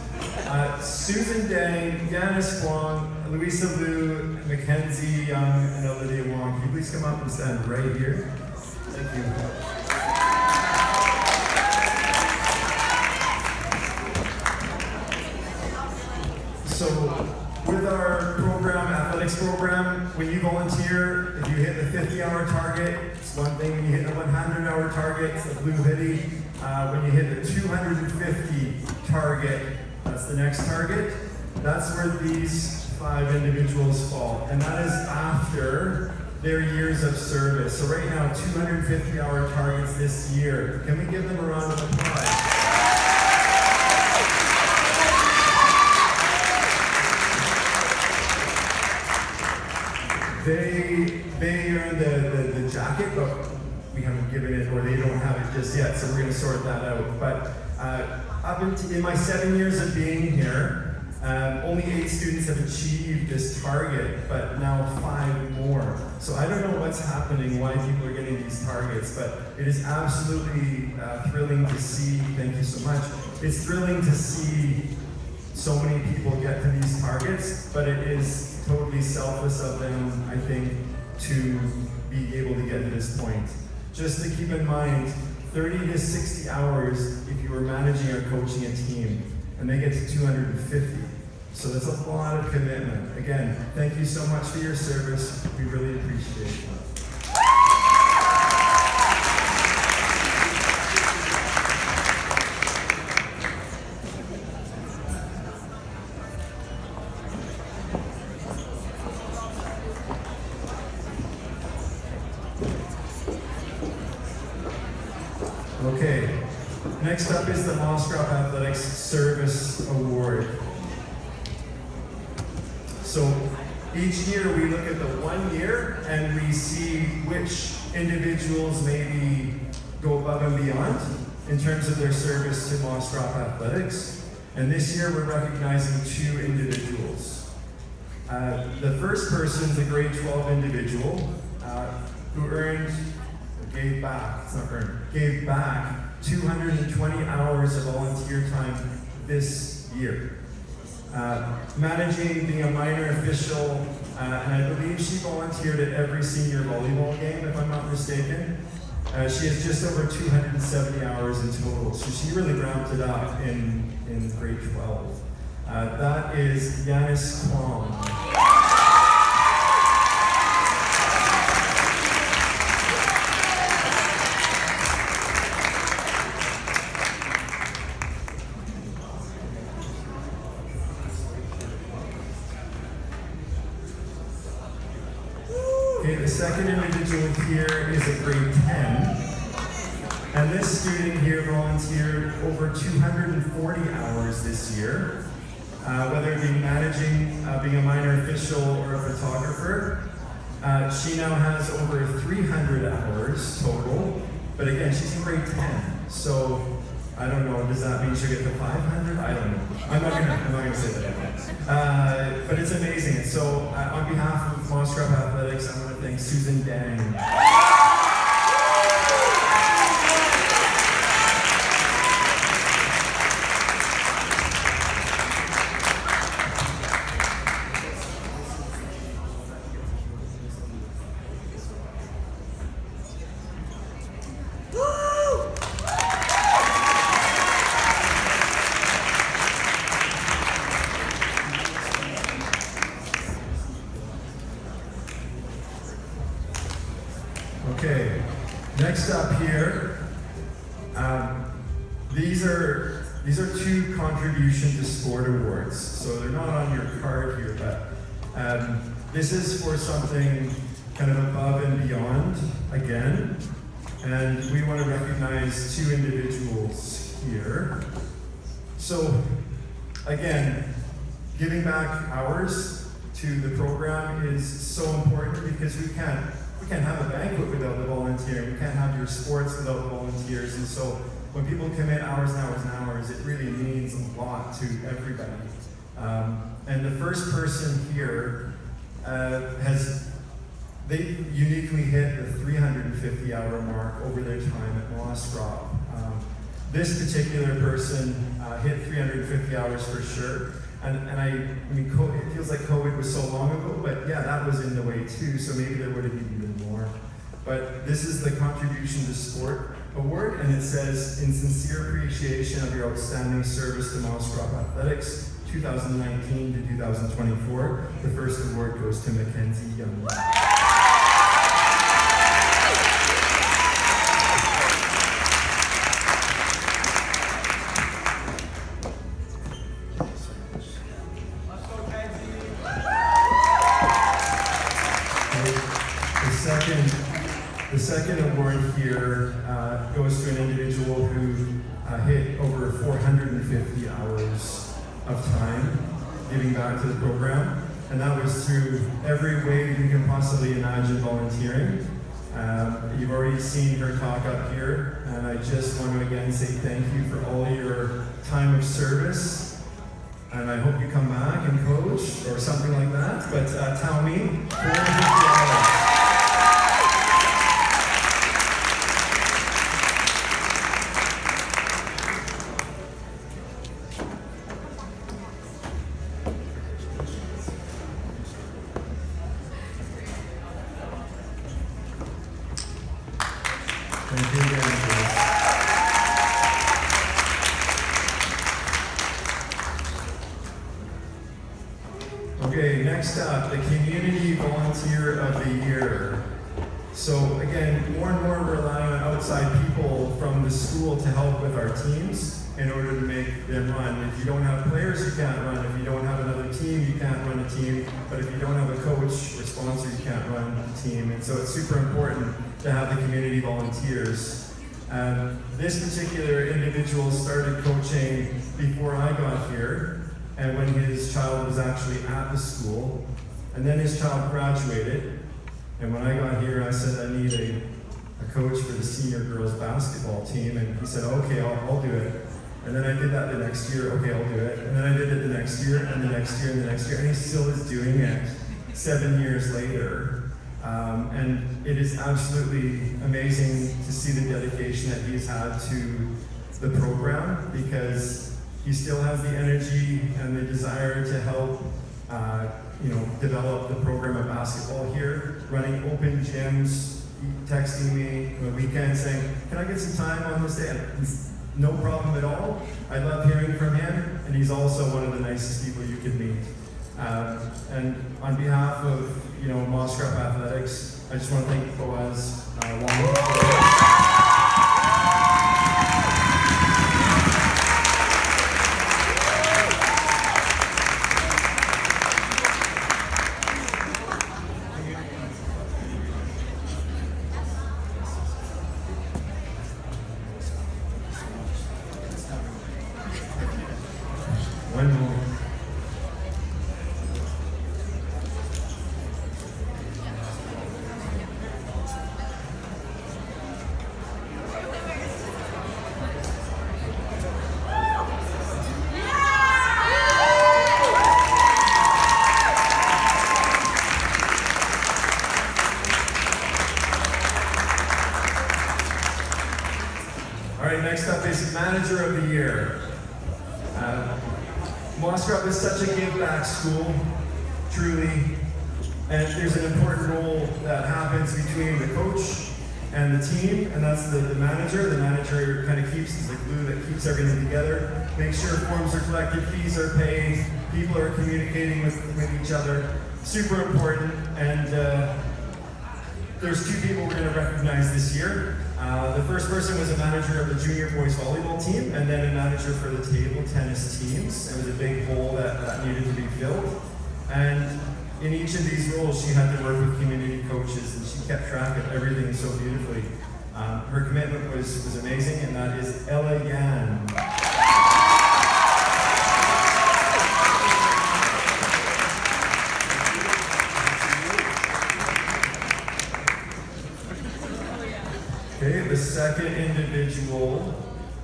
Susan Dang, Janice Wong, Louisa Liu, Mackenzie Young, and Olivia Wong. Can you please come up and stand right here? Thank you. So, with our program, athletics program, when you volunteer, if you hit the 50-hour target, it's one thing. When you hit the 100-hour target, it's the blue hoodie. When you hit the 250 target, that's the next target. That's where these 5 individuals fall. And that is after their years of service. So right now, 250-hour targets this year. Can we give them a round of applause? They earn the jacket, but we haven't given it, or they don't have it just yet, so we're going to sort that out. But in my 7 years of being here, only 8 students have achieved this target, but now 5 more. So I don't know what's happening, why people are getting these targets, but it is absolutely thrilling to see. Thank you so much. It's thrilling to see so many people get to these targets, but it is totally selfless of them, I think, to be able to get to this point. Just to keep in mind, 30 to 60 hours if you were managing or coaching a team, and they get to 250. So that's a lot of commitment. Again, thank you so much for your service. We really appreciate it. Okay, next up is the Moscrop Athletics Service Award. So each year we look at the 1 year and we see which individuals maybe go above and beyond in terms of their service to Moscrop Athletics. And this year we're recognizing 2 individuals. The first person is a grade 12 individual who gave back 220 hours of volunteer time this year. Managing, being a minor official, and I believe she volunteered at every senior volleyball game, if I'm not mistaken. She has just over 270 hours in total, so she really ramped it up in grade 12. That is Yanis Klom. Okay, the second individual here is a grade 10. And this student here volunteered over 240 hours this year, whether it be managing, being a minor official, or a photographer. She now has over 300 hours total, but again, she's in grade 10. So, I don't know, does that mean she'll get to 500? I don't know. I'm not gonna say that. But it's amazing. And so, on behalf of Moscrop Athletics, I want to thank Susan Dang. Okay, next up here, these are 2 contribution to sport awards. So they're not on your card here, but this is for something kind of above and beyond again. And we want to recognize 2 individuals here. So again, giving back hours to the program is so important because we can't have a banquet without the volunteering. We can't have your sports without the volunteers. And so when people commit hours and hours and hours, it really means a lot to everybody. And the first person here they uniquely hit the 350-hour mark over their time at Moscrop. This particular person hit 350 hours for sure. And I mean, it feels like COVID was so long ago, but yeah, that was in the way too, so maybe there would have been even more. But this is the Contribution to Sport Award, and it says, in sincere appreciation of your outstanding service to Moscrop Athletics, 2019 to 2024, the first award goes to Mackenzie Young. The second award here goes to an individual who hit over 450 hours of time giving back to the program, and that was through every way you can possibly imagine volunteering. You've already seen her talk up here, and I just want to again say thank you for all your time of service, and I hope you come back and coach or something like that. But tell me, 450 hours. Thank you again, guys. Okay, next up, the Community Volunteer of the Year. So again, more and more we're relying on outside people from the school to help with our teams in order to make them run. If you don't have players, you can't run. If you don't have another team, you can't run a team. But if you don't have a coach or sponsor, you can't run a team. And so it's super important to have the community volunteers. This particular individual started coaching before I got here, and when his child was actually at the school, and then his child graduated. And when I got here, I said, I need a coach for the senior girls basketball team. And he said, okay, I'll do it. And then I did that the next year, okay, I'll do it. And then I did it the next year, and the next year, and the next year. And he still is doing it 7 years later. And it is absolutely amazing to see the dedication that he's had to the program, because he still has the energy and the desire to help develop the program of basketball here, running open gyms, texting me on the weekend saying, can I get some time on this day? No problem at all. I love hearing from him, and he's also one of the nicest people you could meet. And on behalf of Moscrop Athletics, I just want to thank Boaz Long. One more. All right, next up is Manager of the Year. Moscrop is such a give-back school, truly, and there's an important role that happens between the coach and the team, and that's the manager. The manager kind of keeps, is the glue that keeps everything together, makes sure forms are collected, fees are paid, people are communicating with each other. Super important, and there's two people we're going to recognize this year. The first person was a manager of the junior boys volleyball team, and then a manager for the table tennis teams. It was a big hole that needed to be filled. And in each of these roles, she had to work with community coaches, and she kept track of everything so beautifully. Her commitment was amazing, and that is Ella Yan. Okay, the second individual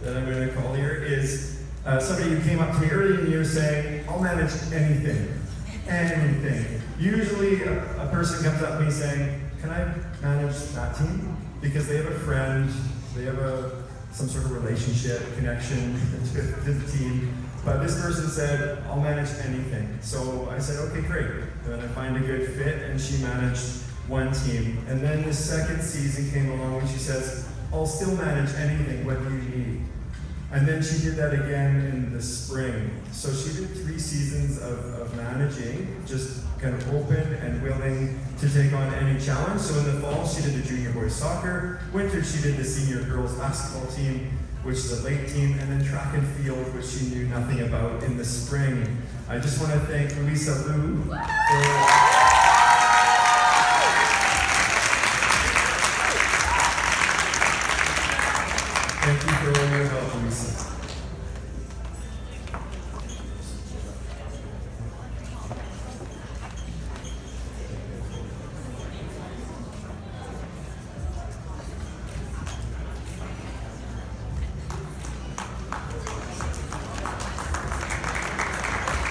that I'm going to call here is somebody who came up to me early in the year saying, I'll manage anything, anything. Usually a person comes up to me saying, can I manage that team? Because they have a friend, they have some sort of relationship, connection to the team. But this person said, I'll manage anything. So I said, okay, great. And then I find a good fit, and she managed one team. And then the second season came along and she says, I'll still manage anything, what do you need? And then she did that again in the spring. So she did 3 seasons of managing, just kind of open and willing to take on any challenge. So in the fall, she did the junior boys soccer. Winter, she did the senior girls basketball team, which is a late team, and then track and field, which she knew nothing about in the spring. I just want to thank Luisa Liu for thank you for all your help, Lisa.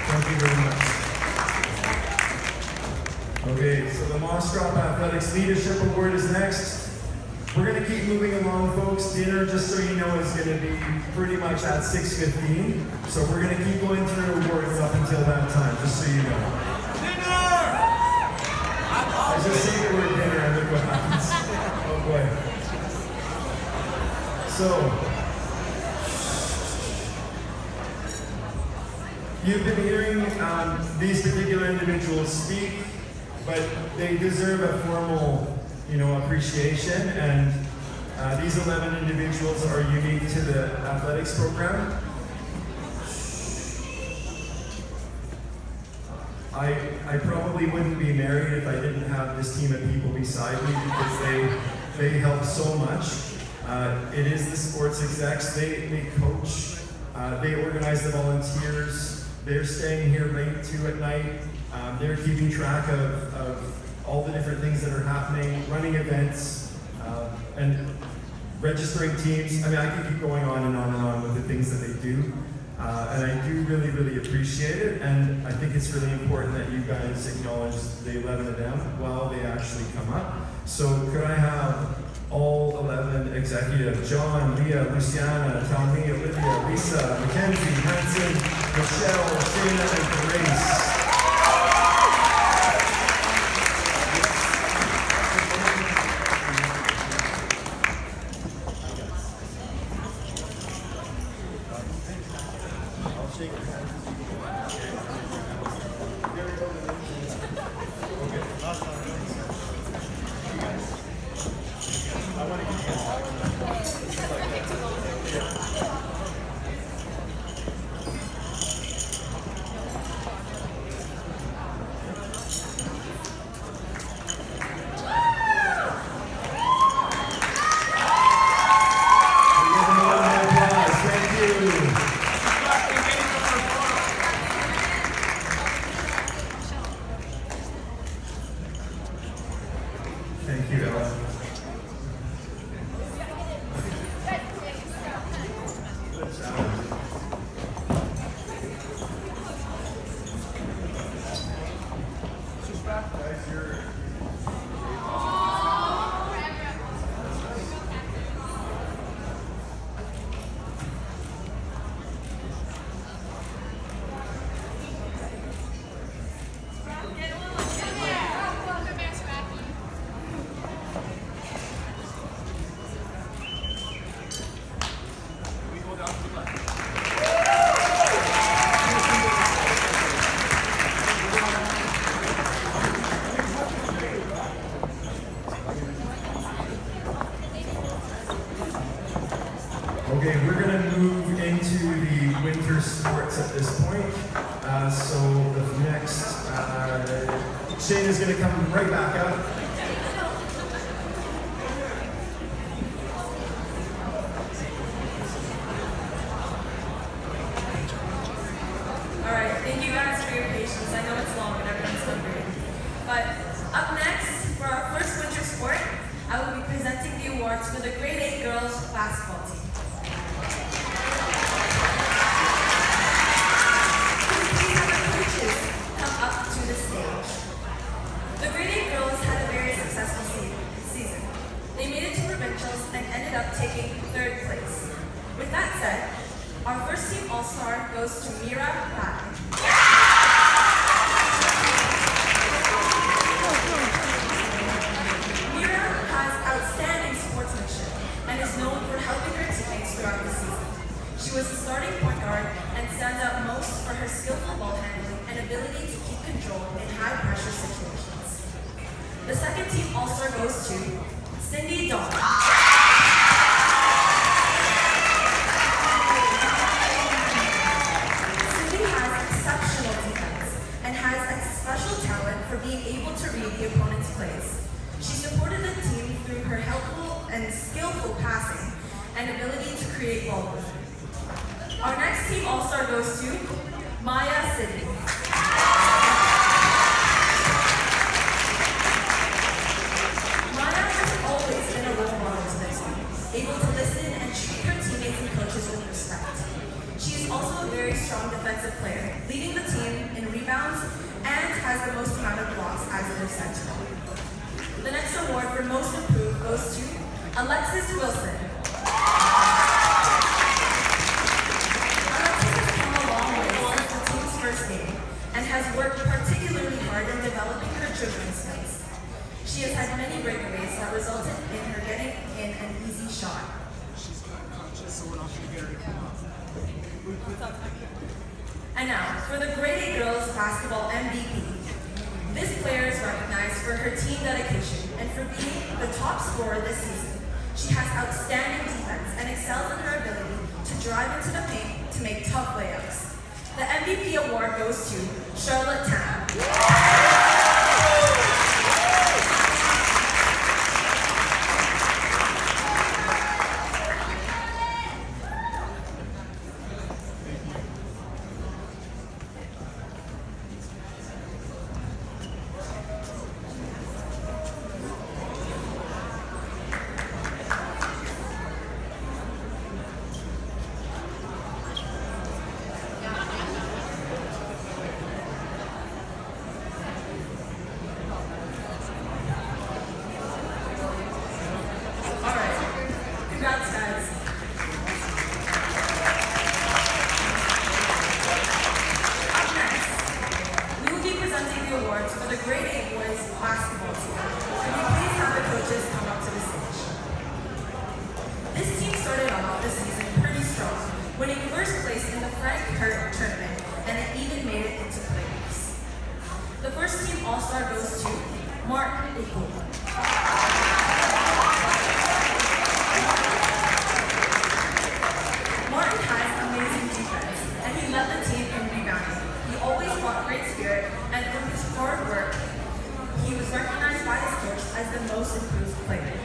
Thank you very much. Okay, so the Moscrop Athletics Leadership Award is next. We're going to keep moving along, folks. Dinner, just so you know, is going to be pretty much at 6:15. So we're going to keep going through awards up until that time, just so you know. Dinner! I just say the word dinner and look what happens. Oh boy. So, You've been hearing these particular individuals speak, but they deserve a formal, appreciation. And these 11 individuals are unique to the athletics program. I probably wouldn't be married if I didn't have this team of people beside me because they help so much. It is the sports execs, they coach, they organize the volunteers, they're staying here late too at night, they're keeping track of all the different things that are happening, running events, and registering teams. I mean, I could keep going on and on and on with the things that they do. And I do really, really appreciate it, and I think it's really important that you guys acknowledge the 11 of them while they actually come up. So could I have all 11 executives, John, Leah, Luciana, Tommy, Olivia, Lisa, Mackenzie, Hanson, Michelle, Shayna, and Grace. Thank you, Ella. Okay, we're going to move into the winter sports at this point. So the next, Shane is going to come right back up. All right, thank you guys for your patience. I know it's long and everyone's hungry. But up next, for our first winter sport, I will be presenting the awards for the Grade 8 girls basketball team. Please have our coaches come up to the stage. The Grade 8 girls had a very successful season. They made it to provincials and ended up taking 3rd place. With that said, our first team all-star goes to Mira Patton. Mira has outstanding sportsmanship and is known for helping her teammates throughout the season. She was the starting point guard and stands out most for her skillful ball handling and ability to keep control in high-pressure situations. The second team all-star goes to Cindy Dawn. For being able to read the opponent's plays. She supported the team through her helpful and skillful passing and ability to create ball movement. Our next team all-star goes to Maya Sidney. Maya has always been a role model to the team, able to listen and treat her teammates and coaches with respect. She is also a very strong defensive player, leading the team in rebounds and has the most amount of blocks as their center. The next award for most improved goes to Alexis Wilson. Alexis has come a long way since the team's first game and has worked particularly hard in developing her dribbling skills. She has had many breakaways that resulted in her getting in an easy shot. And now, for the grade A girls basketball MVP. This player is recognized for her team dedication and for being the top scorer this season. She has outstanding defense and excels in her ability to drive into the paint to make tough layups. The MVP award goes to Charlotte Tam. Congrats, guys. Up next, we will be presenting the awards for the grade A boys basketball team. Could we please have the coaches come up to the stage? This team started off the season pretty strong, winning first place in the Frank Hurt tournament, and it even made it into playoffs. The first team all-star goes to Mark Eagle. Martin has amazing defense, and he led the team in rebounding. He always brought great spirit, and through his hard work, he was recognized by his coach as the most improved player.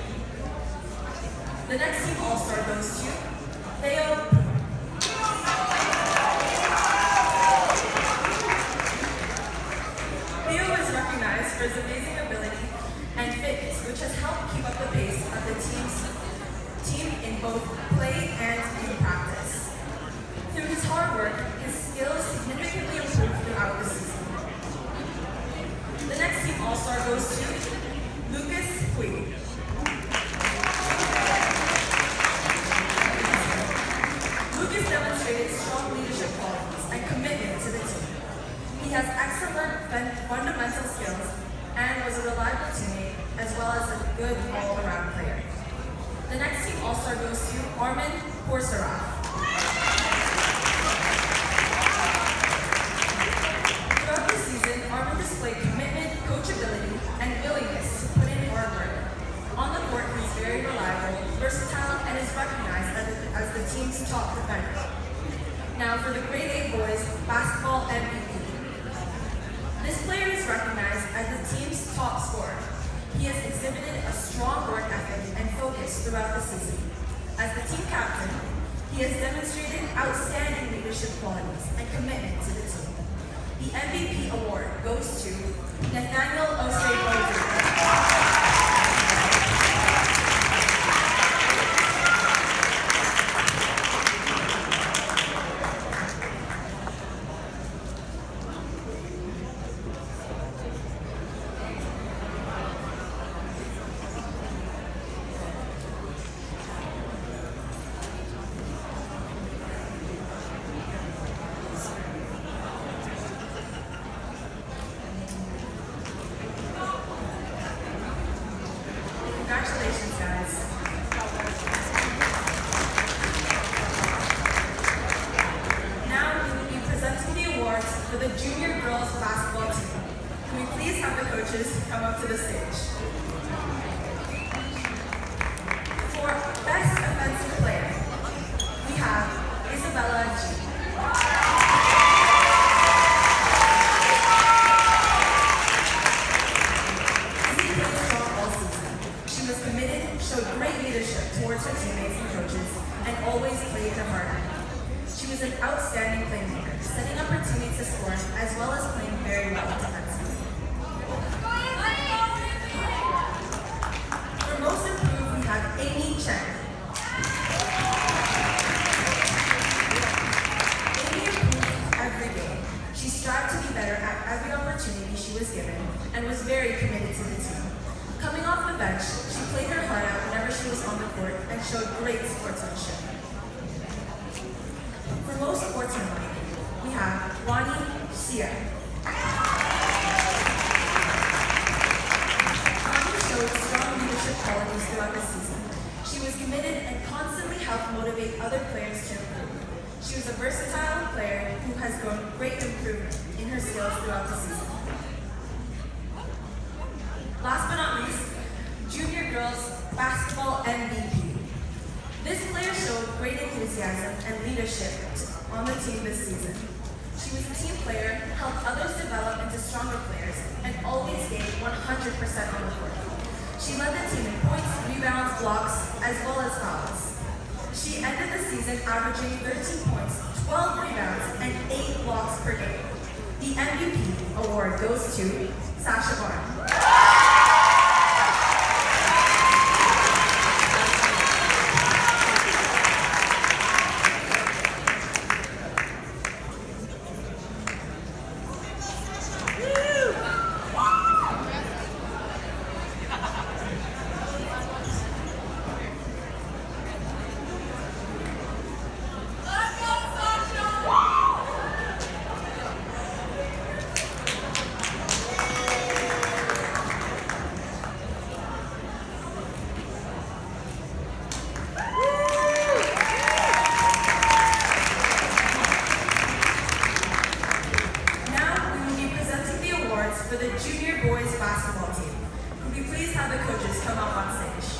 The next team all-star goes to Theo. Theo is recognized for his amazing ability and fitness, which has helped keep up the pace of the team in both play and in practice. Through his hard work, his skills significantly improved throughout the season. The next team all-star goes to Lucas Hui. Lucas demonstrated strong leadership qualities and commitment to the team. He has excellent fundamental skills and was a reliable teammate as well as a good all-around player. The next team all-star goes to Armin Porserov. Throughout the season, Armin displayed commitment, coachability, and willingness to put in hard work. On the court, he's very reliable, versatile, and is recognized as the team's top defender. Now for the grade A boys basketball MVP. This player is recognized as the team's top scorer. He has exhibited a strong work ethic and focus throughout the season. As the team captain, he has demonstrated outstanding leadership qualities and commitment to the team. The MVP award goes to Nathaniel Osei-Bodru. Congratulations, guys. Now we will be presenting the awards for the junior girls basketball team. Can we please have the coaches come up to the stage? For Best Offensive Player, we have Isabella G. She was committed, showed great leadership towards her teammates and coaches, and always played her heart out. She was an outstanding playmaker, setting up her teammates to score, as well as playing very well defensively. For most improved, we have Amy Chen. Amy improved every day. She strived to be better at every opportunity she was given, and was very committed to the team. Coming off the bench, she played her heart out whenever she was on the court and showed great sportsmanship. For most sportsmanlike, we have Wani Xie. Wani showed strong leadership qualities throughout the season. She was committed and constantly helped motivate other players to improve. She was a versatile player who has grown great improvement in her skills throughout the season. Last but not least, Junior Girls Basketball MVP. This player showed great enthusiasm and leadership on the team this season. She was a team player, helped others develop into stronger players, and always gave 100% on the court. She led the team in points, rebounds, blocks, as well as fouls. She ended the season averaging 13 points, 12 rebounds, and 8 blocks per game. The MVP award goes to Sasha Barnes. For the junior boys basketball team. Could we please have the coaches come up on stage?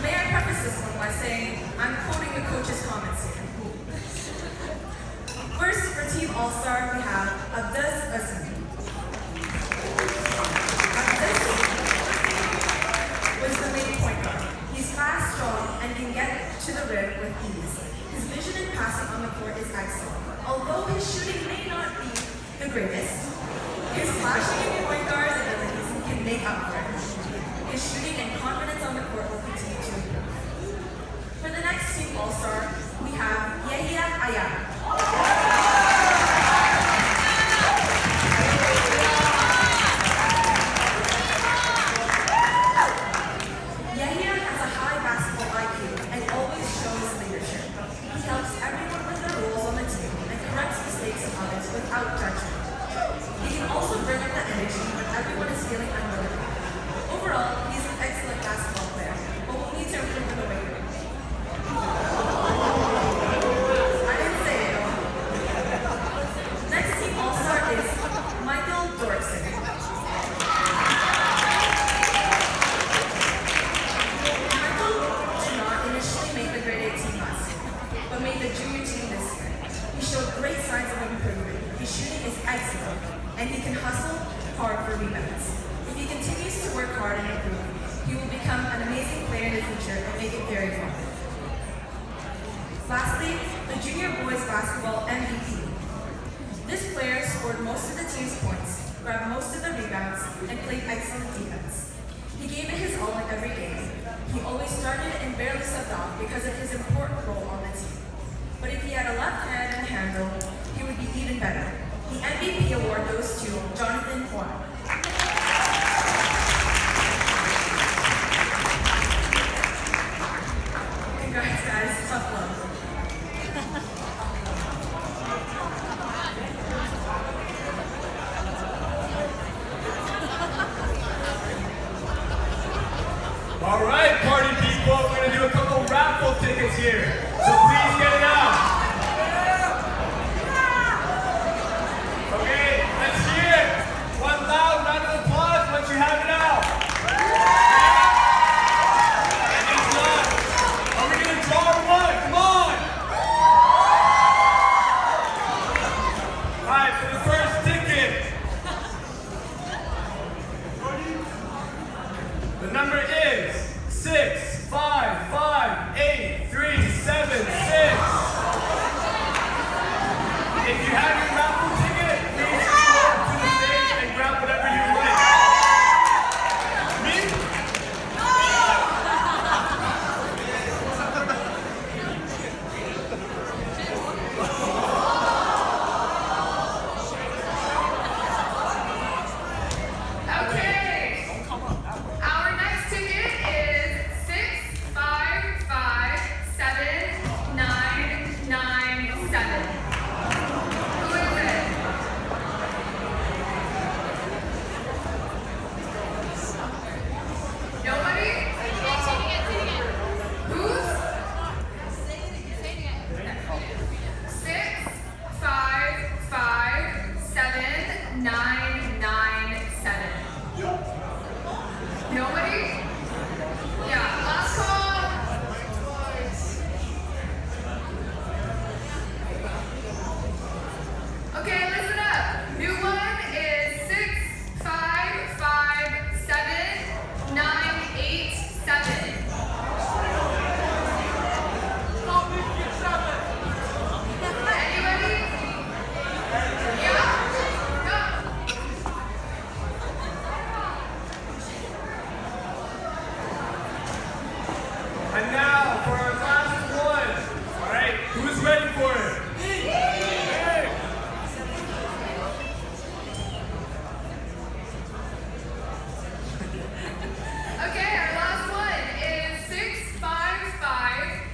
May I preface this one by saying I'm quoting the coaches' comments here. First, for Team All-Star, we have Abdus Azmi. Abdus was the main point guard. He's fast, strong, and can get to the rim with ease. His vision and passing on the court is excellent. Although his shooting may not be the greatest, his flashing and point guard abilities can make up for it. His shooting and confidence on the court will continue to improve. For the next Team All-Star, we have Yehia Ayala. Yehia has a high basketball IQ and always shows leadership. He helps everyone with their roles on the team and corrects mistakes of others without judgment. He can also bring up the energy when everyone is feeling unmotivated. Overall, he's an excellent basketball player, but will need to improve in the weight room. I didn't say it all. Next Team All-Star is Michael Dorkson. Michael did not initially make the grade 8 team last year, but made the junior team this year. He showed great signs of improvement. His shooting is excellent, and he can hustle hard for rebounds. If he continues to work hard and improve, he will become an amazing player in the future and make it very fun. Lastly, the junior boys basketball MVP. This player scored most of the team's points, grabbed most of the rebounds, and played excellent defense. He gave it his all in every game. He always started and barely subbed off because of his important role on the team. But if he had a left hand and a handle, he would be even better. The MVP award goes to Jonathan Juan. Congrats, guys. Tough love. All right, party people, we're going to do a couple raffle tickets here. So please get it out. Okay, let's hear it. One loud round of applause once you have it out. And it's not. Are we going to draw one? Come on. All right, for the first ticket. The number is 6558376. If you have your raffle ticket, please go up to the stage and grab whatever you like. Me?